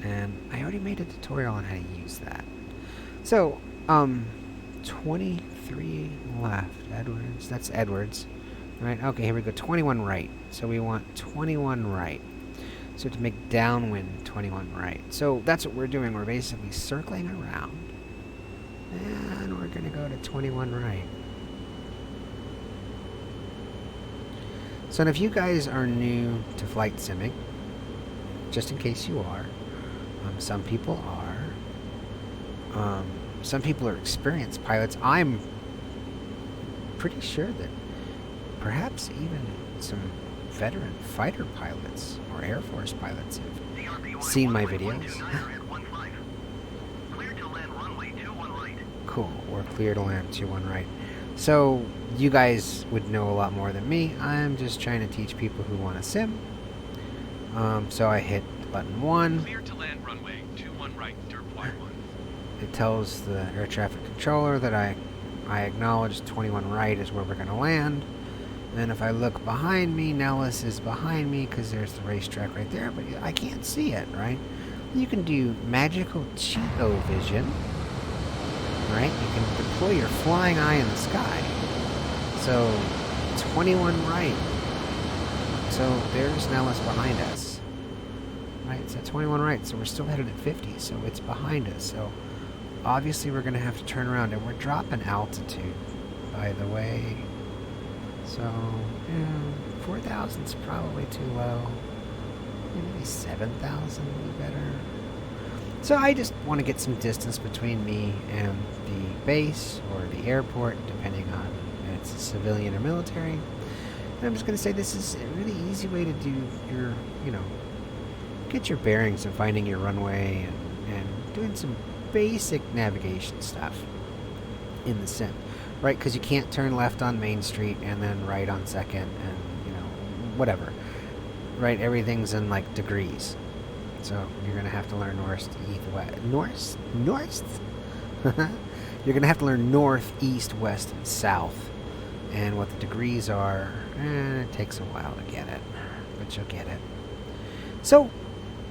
And I already made a tutorial on how to use that. So, 23 left. Edwards. That's Edwards. Right? Okay, here we go. 21 right. So we want 21 right. So to make downwind 21 right. So that's what we're doing. We're basically circling around. And we're going to go to 21 right. So if you guys are new to flight simming, just in case you are, some people are. Some people are experienced pilots. I'm pretty sure that perhaps even some veteran fighter pilots or Air Force pilots have seen my videos. Cool, we're clear to land 21 right. So you guys would know a lot more than me. I'm just trying to teach people who want to sim. So I hit button 1. Clear to land runway 21 right, Derp Y1. It tells the air traffic controller that I acknowledge 21 right is where we're going to land. And if I look behind me, Nellis is behind me because there's the racetrack right there, but I can't see it, right? You can do magical Cheeto vision, right? You can deploy your flying eye in the sky. So 21 right. So there's Nellis behind us. Right, it's at 21 right, so we're still headed at 50, so it's behind us. So obviously we're going to have to turn around, and we're dropping altitude, by the way. So, yeah, 4,000 is probably too low. Maybe 7,000 would be better. So I just want to get some distance between me and the base or the airport, depending on if it's civilian or military. And I'm just going to say this is a really easy way to do your, get your bearings and finding your runway and doing some basic navigation stuff in the sim. Right, because you can't turn left on Main Street and then right on 2nd and, whatever. Right, everything's in, degrees. So you're going to have to learn north, You're going to have to learn north, east, west, and south. And what the degrees are, it takes a while to get it. But you'll get it. So,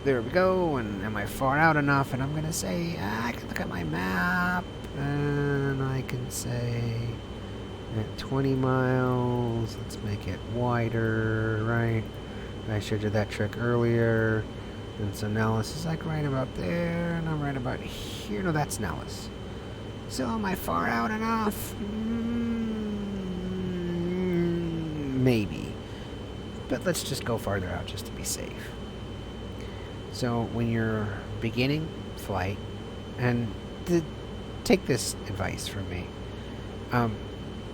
there we go, and am I far out enough? And I'm going to say, I can look at my map. And I can say at 20 miles, let's make it wider, right? I showed you that trick earlier. And so Nellis is right about there, and I'm right about here. No, that's Nellis. So am I far out enough? Maybe. But let's just go farther out just to be safe. So when you're beginning flight, and take this advice from me.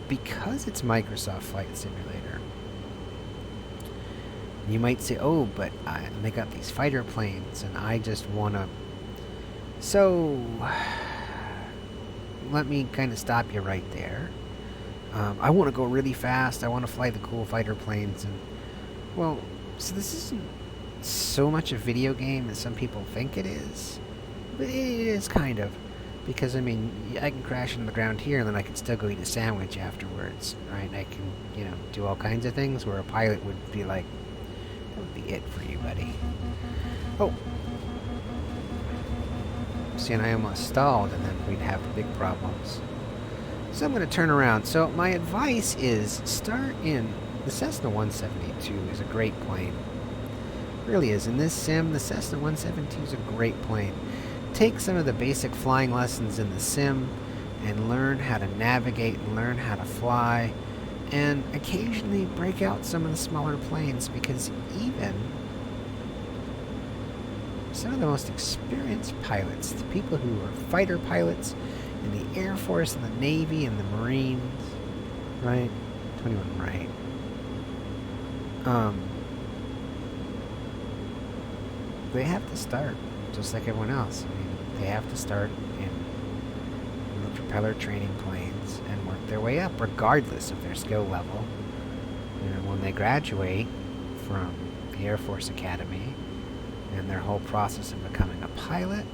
Because it's Microsoft Flight Simulator, you might say, oh, but they got these fighter planes, and I just want to... So, let me kind of stop you right there. I want to go really fast. I want to fly the cool fighter planes. And well, so this isn't so much a video game as some people think it is. But it is kind of. Because, I can crash into the ground here, and then I can still go eat a sandwich afterwards, right? I can, do all kinds of things where a pilot would be like, that would be it for you, buddy. Oh. See, and I almost stalled, and then we'd have big problems. So I'm going to turn around. So my advice is start in... The Cessna 172 is a great plane. It really is. In this sim, the Cessna 172 is a great plane. Take some of the basic flying lessons in the sim and learn how to navigate and learn how to fly, and occasionally break out some of the smaller planes, because even some of the most experienced pilots, the people who are fighter pilots in the Air Force and the Navy and the Marines, right? 21 right. They have to start just like everyone else. They have to start in the propeller training planes and work their way up, regardless of their skill level. And when they graduate from the Air Force Academy and their whole process of becoming a pilot,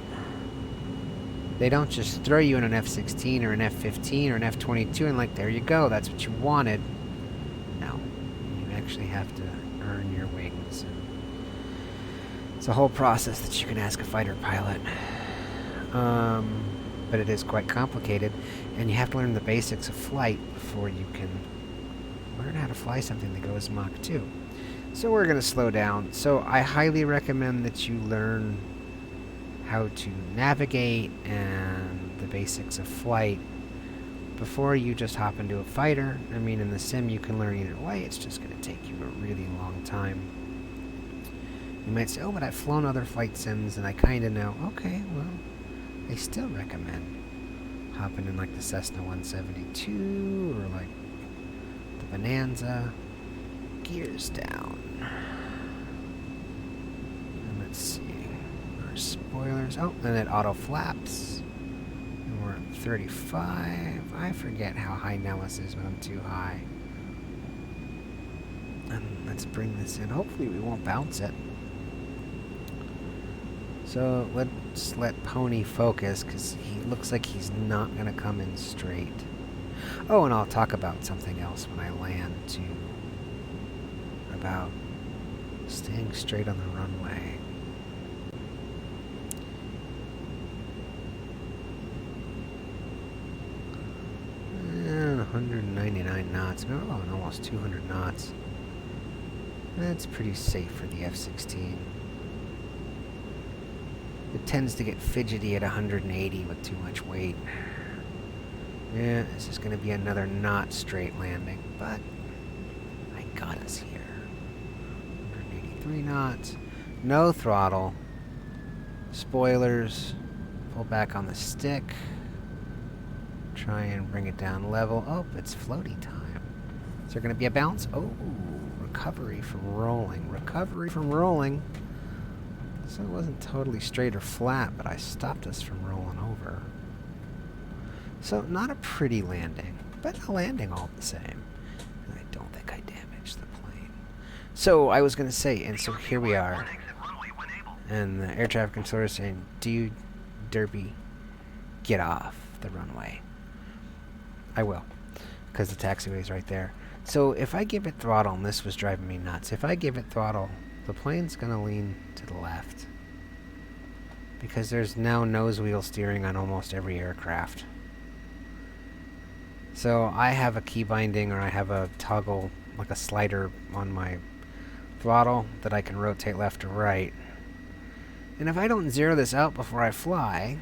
they don't just throw you in an F-16 or an F-15 or an F-22 and there you go, that's what you wanted. No. You actually have to earn your wings. It's a whole process that you can ask a fighter pilot. But it is quite complicated, and you have to learn the basics of flight before you can learn how to fly something that goes Mach 2. So we're going to slow down. So I highly recommend that you learn how to navigate and the basics of flight before you just hop into a fighter. I mean, in the sim you can learn either way. It's just going to take you a really long time. You might say, oh, but I've flown other flight sims and I kind of know. Okay, well, I still recommend hopping in like the Cessna 172 or like the Bonanza. Gears down. And let's see. Our spoilers. Oh, and it auto flaps. And we're at 35. I forget how high Nellis is when I'm too high. And let's bring this in. Hopefully we won't bounce it. So let's let Pony focus because he looks like he's not going to come in straight. Oh, and I'll talk about something else when I land too. About staying straight on the runway. And 199 knots. Oh, and almost 200 knots. That's pretty safe for the F-16. It tends to get fidgety at 180 with too much weight. Yeah, this is going to be another not straight landing, but I got us here. 183 knots. No throttle. Spoilers. Pull back on the stick. Try and bring it down level. Oh, it's floaty time. Is there going to be a bounce? Oh, recovery from rolling. Recovery from rolling. So it wasn't totally straight or flat, but I stopped us from rolling over. So not a pretty landing, but a landing all the same. And I don't think I damaged the plane. So I was going to say, and so here we are. And the air traffic controller is saying, dude, Derpy, get off the runway. I will, because the taxiway is right there. So if I give it throttle, and this was driving me nuts, if I give it throttle, the plane's going to lean to the left. Because there's now nose wheel steering on almost every aircraft. So I have a key binding, or I have a toggle, like a slider on my throttle that I can rotate left or right. And if I don't zero this out before I fly,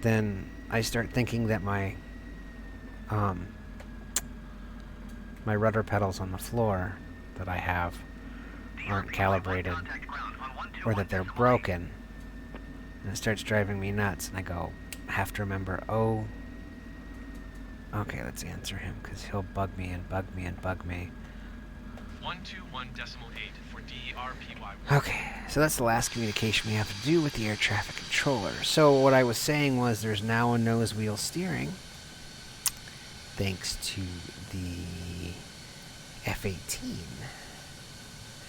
then I start thinking that my my rudder pedals on the floor that I have aren't calibrated, or that they're broken, and it starts driving me nuts, and I go, I have to remember, oh, okay, let's answer him, because he'll bug me and bug me and bug me. 121.8 for DRPY. Okay, so that's the last communication we have to do with the air traffic controller. So what I was saying was there's now a nose wheel steering, thanks to the F-18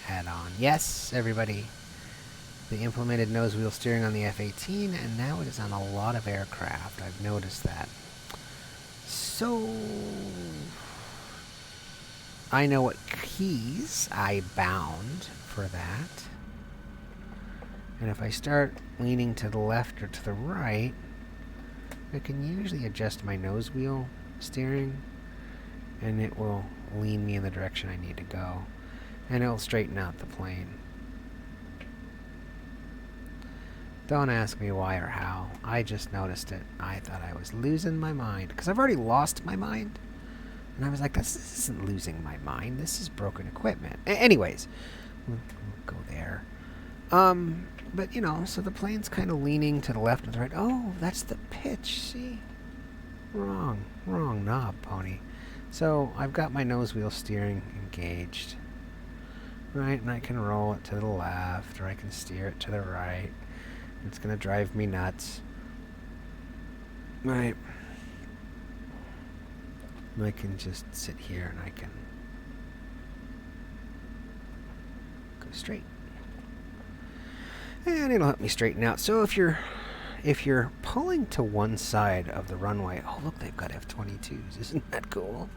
add-on. Yes, everybody, they implemented nose wheel steering on the F-18, and now it is on a lot of aircraft. I've noticed that. So I know what keys I bound for that. And if I start leaning to the left or to the right, I can usually adjust my nose wheel steering, and it will lean me in the direction I need to go. And it'll straighten out the plane. Don't ask me why or how. I just noticed it. I thought I was losing my mind, because I've already lost my mind. And I was like, this isn't losing my mind. This is broken equipment. Anyways, we'll go there. But, you know, so the plane's kind of leaning to the left and the right. Oh, that's the pitch, see? Wrong knob, Pony. So I've got my nose wheel steering engaged. Right, and I can roll it to the left, or I can steer it to the right. It's going to drive me nuts. Right. And I can just sit here and I can go straight. And it'll help me straighten out. So if you're pulling to one side of the runway, oh look, they've got F-22s. Isn't that cool?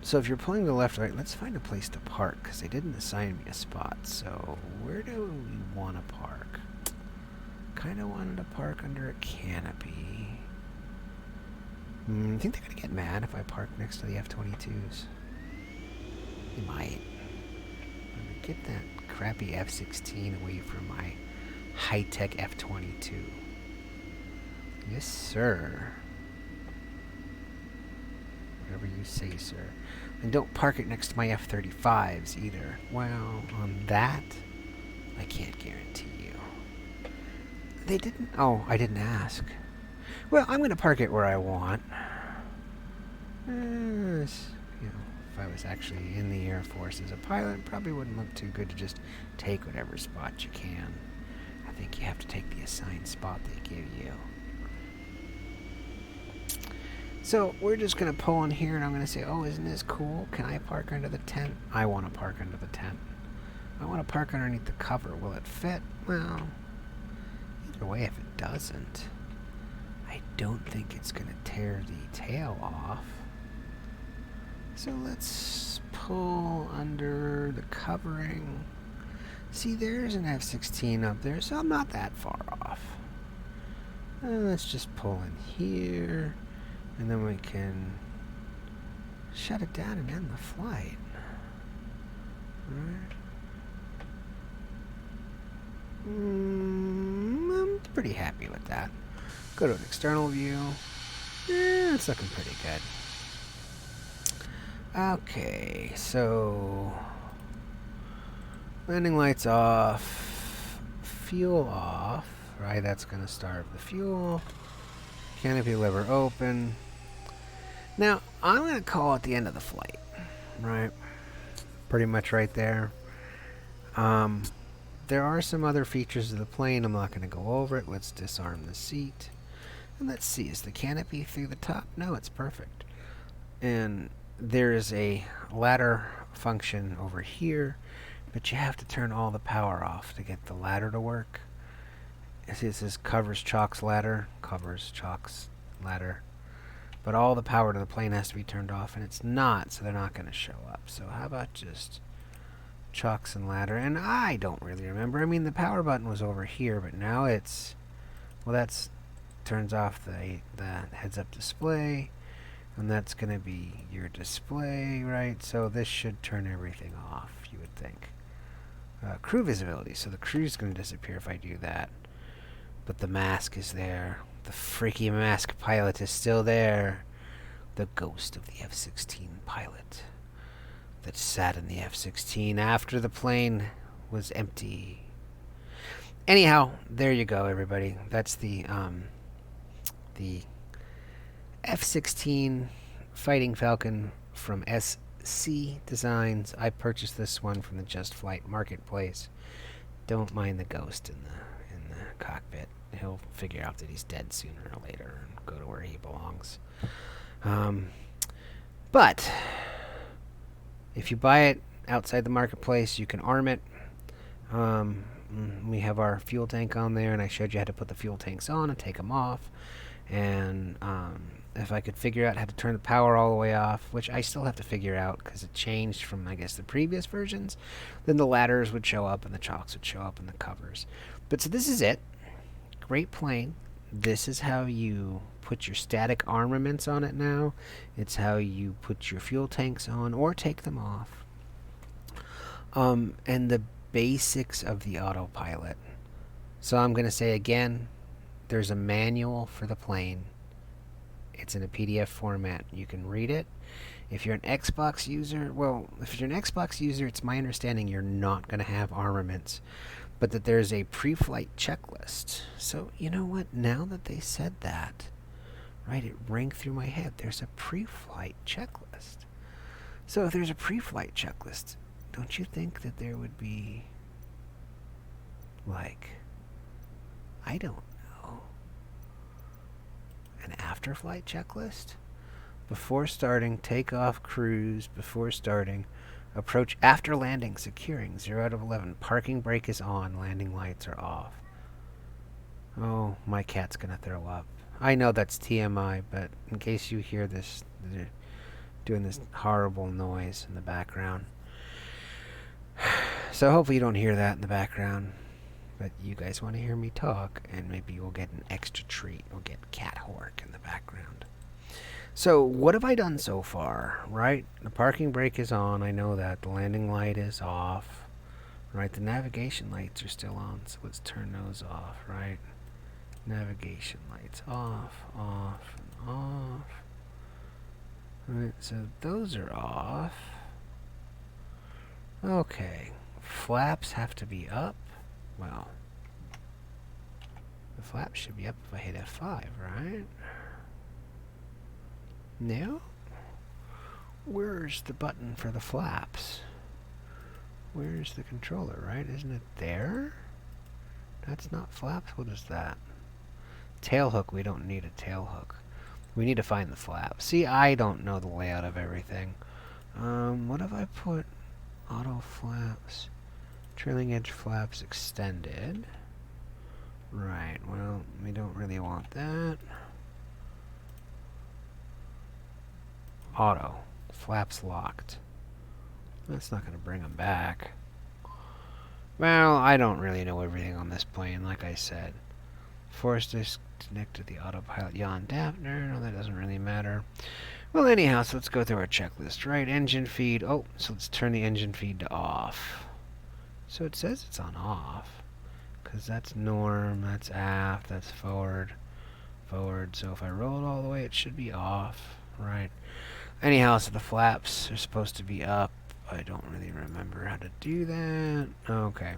So if you're pulling to the left or right, let's find a place to park, because they didn't assign me a spot. So where do we want to park? Kind of wanted to park under a canopy. I think they're going to get mad if I park next to the F-22s. They might. Get that crappy F-16 away from my high-tech F-22. Yes, sir. Whatever you say, sir. And don't park it next to my F-35s either. Well, on that, I can't guarantee you. They didn't... Oh, I didn't ask. Well, I'm going to park it where I want. If I was actually in the Air Force as a pilot, it probably wouldn't look too good to just take whatever spot you can. I think you have to take the assigned spot they give you. So we're just going to pull in here, and I'm going to say, oh, isn't this cool? Can I park under the tent? I want to park under the tent. I want to park underneath the cover. Will it fit? Well, either way, if it doesn't, I don't think it's going to tear the tail off. So let's pull under the covering. See, there's an F-16 up there, so I'm not that far off. Let's just pull in here, and then we can shut it down and end the flight. Alright. I'm pretty happy with that. Go to an external view. It's looking pretty good. Okay, so landing lights off, fuel off, right? That's going to starve the fuel. Canopy lever open. Now, I'm going to call it the end of the flight, right? Pretty much right there. There are some other features of the plane. I'm not going to go over it. Let's disarm the seat. And let's see, is the canopy through the top? No, it's perfect. And there is a ladder function over here, but you have to turn all the power off to get the ladder to work. This is covers Chalk's ladder, but all the power to the plane has to be turned off, and it's not, so they're not going to show up. So how about just Chalks and ladder? And I don't really remember. I mean, the power button was over here, but now it's, well, that's turns off the heads-up display. And that's going to be your display, right? So this should turn everything off, you would think. Crew visibility. So the crew's going to disappear if I do that. But the mask is there. The freaky mask pilot is still there. The ghost of the F-16 pilot that sat in the F-16 after the plane was empty. Anyhow, there you go, everybody. That's the F-16 Fighting Falcon from SC Designs. I purchased this one from the Just Flight marketplace. Don't mind the ghost in the cockpit. He'll figure out that he's dead sooner or later and go to where he belongs. But if you buy it outside the marketplace, you can arm it. We have our fuel tank on there, and I showed you how to put the fuel tanks on and take them off. And if I could figure out how to turn the power all the way off, which I still have to figure out because it changed from, I guess, the previous versions, then the ladders would show up and the chocks would show up in the covers. But so this is it. Great plane. This is how you put your static armaments on it now. It's how you put your fuel tanks on or take them off. And the basics of the autopilot. So I'm going to say again, there's a manual for the plane. It's in a PDF format. You can read it. If you're an Xbox user, well, if you're an Xbox user, it's my understanding you're not going to have armaments, but that there's a pre-flight checklist. So, you know what? Now that they said that, right, it rang through my head. There's a pre-flight checklist. So if there's a pre-flight checklist, don't you think that there would be, like, I don't know, an after-flight checklist? Before starting, takeoff, cruise, before starting, approach, after landing, securing, 0 out of 11, parking brake is on, landing lights are off. Oh, my cat's gonna throw up. I know that's TMI, but in case you hear this, they're doing this horrible noise in the background. So hopefully you don't hear that in the background. But you guys want to hear me talk, and maybe you'll get an extra treat. We'll get cat hork in the background. So what have I done so far, right? The parking brake is on. I know that. The landing light is off. Right, the navigation lights are still on, so let's turn those off, right? Navigation lights off, off, and off. Right, so those are off. Okay, flaps have to be up. Well, the flaps should be up if I hit F5, right? No? Where's the button for the flaps? Where's the controller, right? Isn't it there? That's not flaps. What is that? Tail hook. We don't need a tail hook. We need to find the flap. See, I don't know the layout of everything. What if I put auto flaps, trailing edge flaps extended? Right, well, we don't really want that. Auto. Flaps locked. That's not going to bring them back. Well, I don't really know everything on this plane, like I said. Force disconnect to the autopilot yaw dampener. No, that doesn't really matter. Well, anyhow, so let's go through our checklist. Right, engine feed. Oh, so let's turn the engine feed to off. So it says it's on off. Because that's norm, that's aft, that's forward, forward. So if I roll it all the way, it should be off. Right. Anyhow, so the flaps are supposed to be up. I don't really remember how to do that. Okay.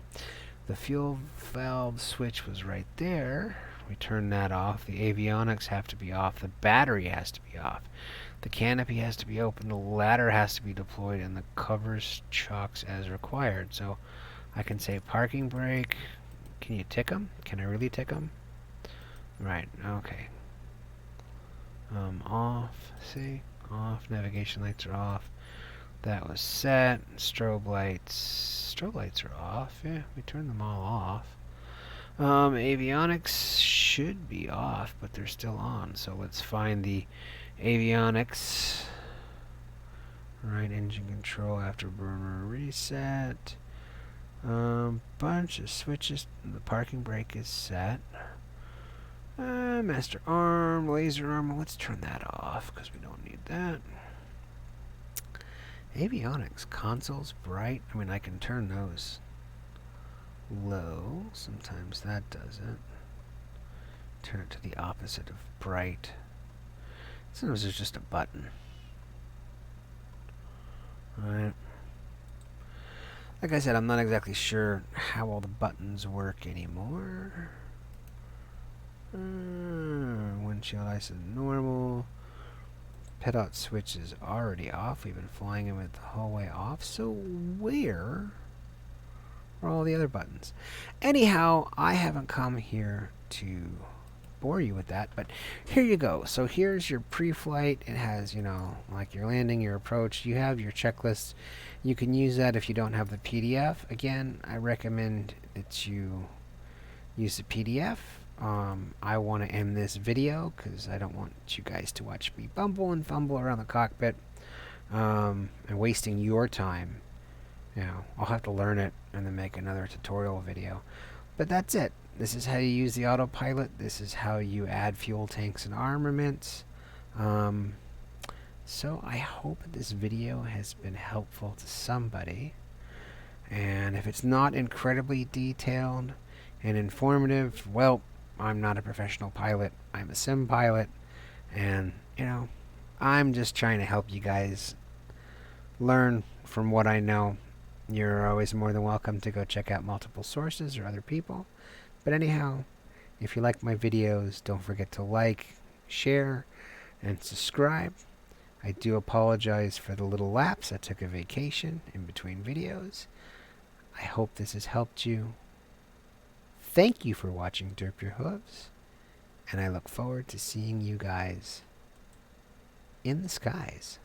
The fuel valve switch was right there. We turn that off. The avionics have to be off. The battery has to be off. The canopy has to be open. The ladder has to be deployed. And the covers chocks as required. So I can say parking brake. Can you tick them? Can I really tick them? Right. Okay. Off. See? Off. Navigation lights are off. That was set. Strobe lights. Strobe lights are off. Yeah, we turned them all off. Avionics should be off, but they're still on. So let's find the avionics. Right, engine control afterburner reset. Bunch of switches. The parking brake is set. Master arm, laser arm. Let's turn that off because we don't need that. Avionics, consoles, bright. I mean, I can turn those low. Sometimes that does it. Turn it to the opposite of bright. Sometimes there's just a button. Alright. Like I said, I'm not exactly sure how all the buttons work anymore. Windshield ice is normal. Pedot switch is already off. We've been flying him with the whole way off. So where are all the other buttons? Anyhow, I haven't come here to bore you with that, but here you go. So here's your pre-flight. It has, you know, like your landing, your approach. You have your checklists. You can use that if you don't have the PDF. Again, I recommend that you use the PDF. I want to end this video because I don't want you guys to watch me bumble and fumble around the cockpit and wasting your time. You know, I'll have to learn it and then make another tutorial video. But that's it. This is how you use the autopilot. This is how you add fuel tanks and armaments. So I hope this video has been helpful to somebody. And if it's not incredibly detailed and informative, well, I'm not a professional pilot. I'm a sim pilot. And, you know, I'm just trying to help you guys learn from what I know. You're always more than welcome to go check out multiple sources or other people. But anyhow, if you like my videos, don't forget to like, share, and subscribe. I do apologize for the little lapse. I took a vacation in between videos. I hope this has helped you. Thank you for watching Derp Your Hooves, and I look forward to seeing you guys in the skies.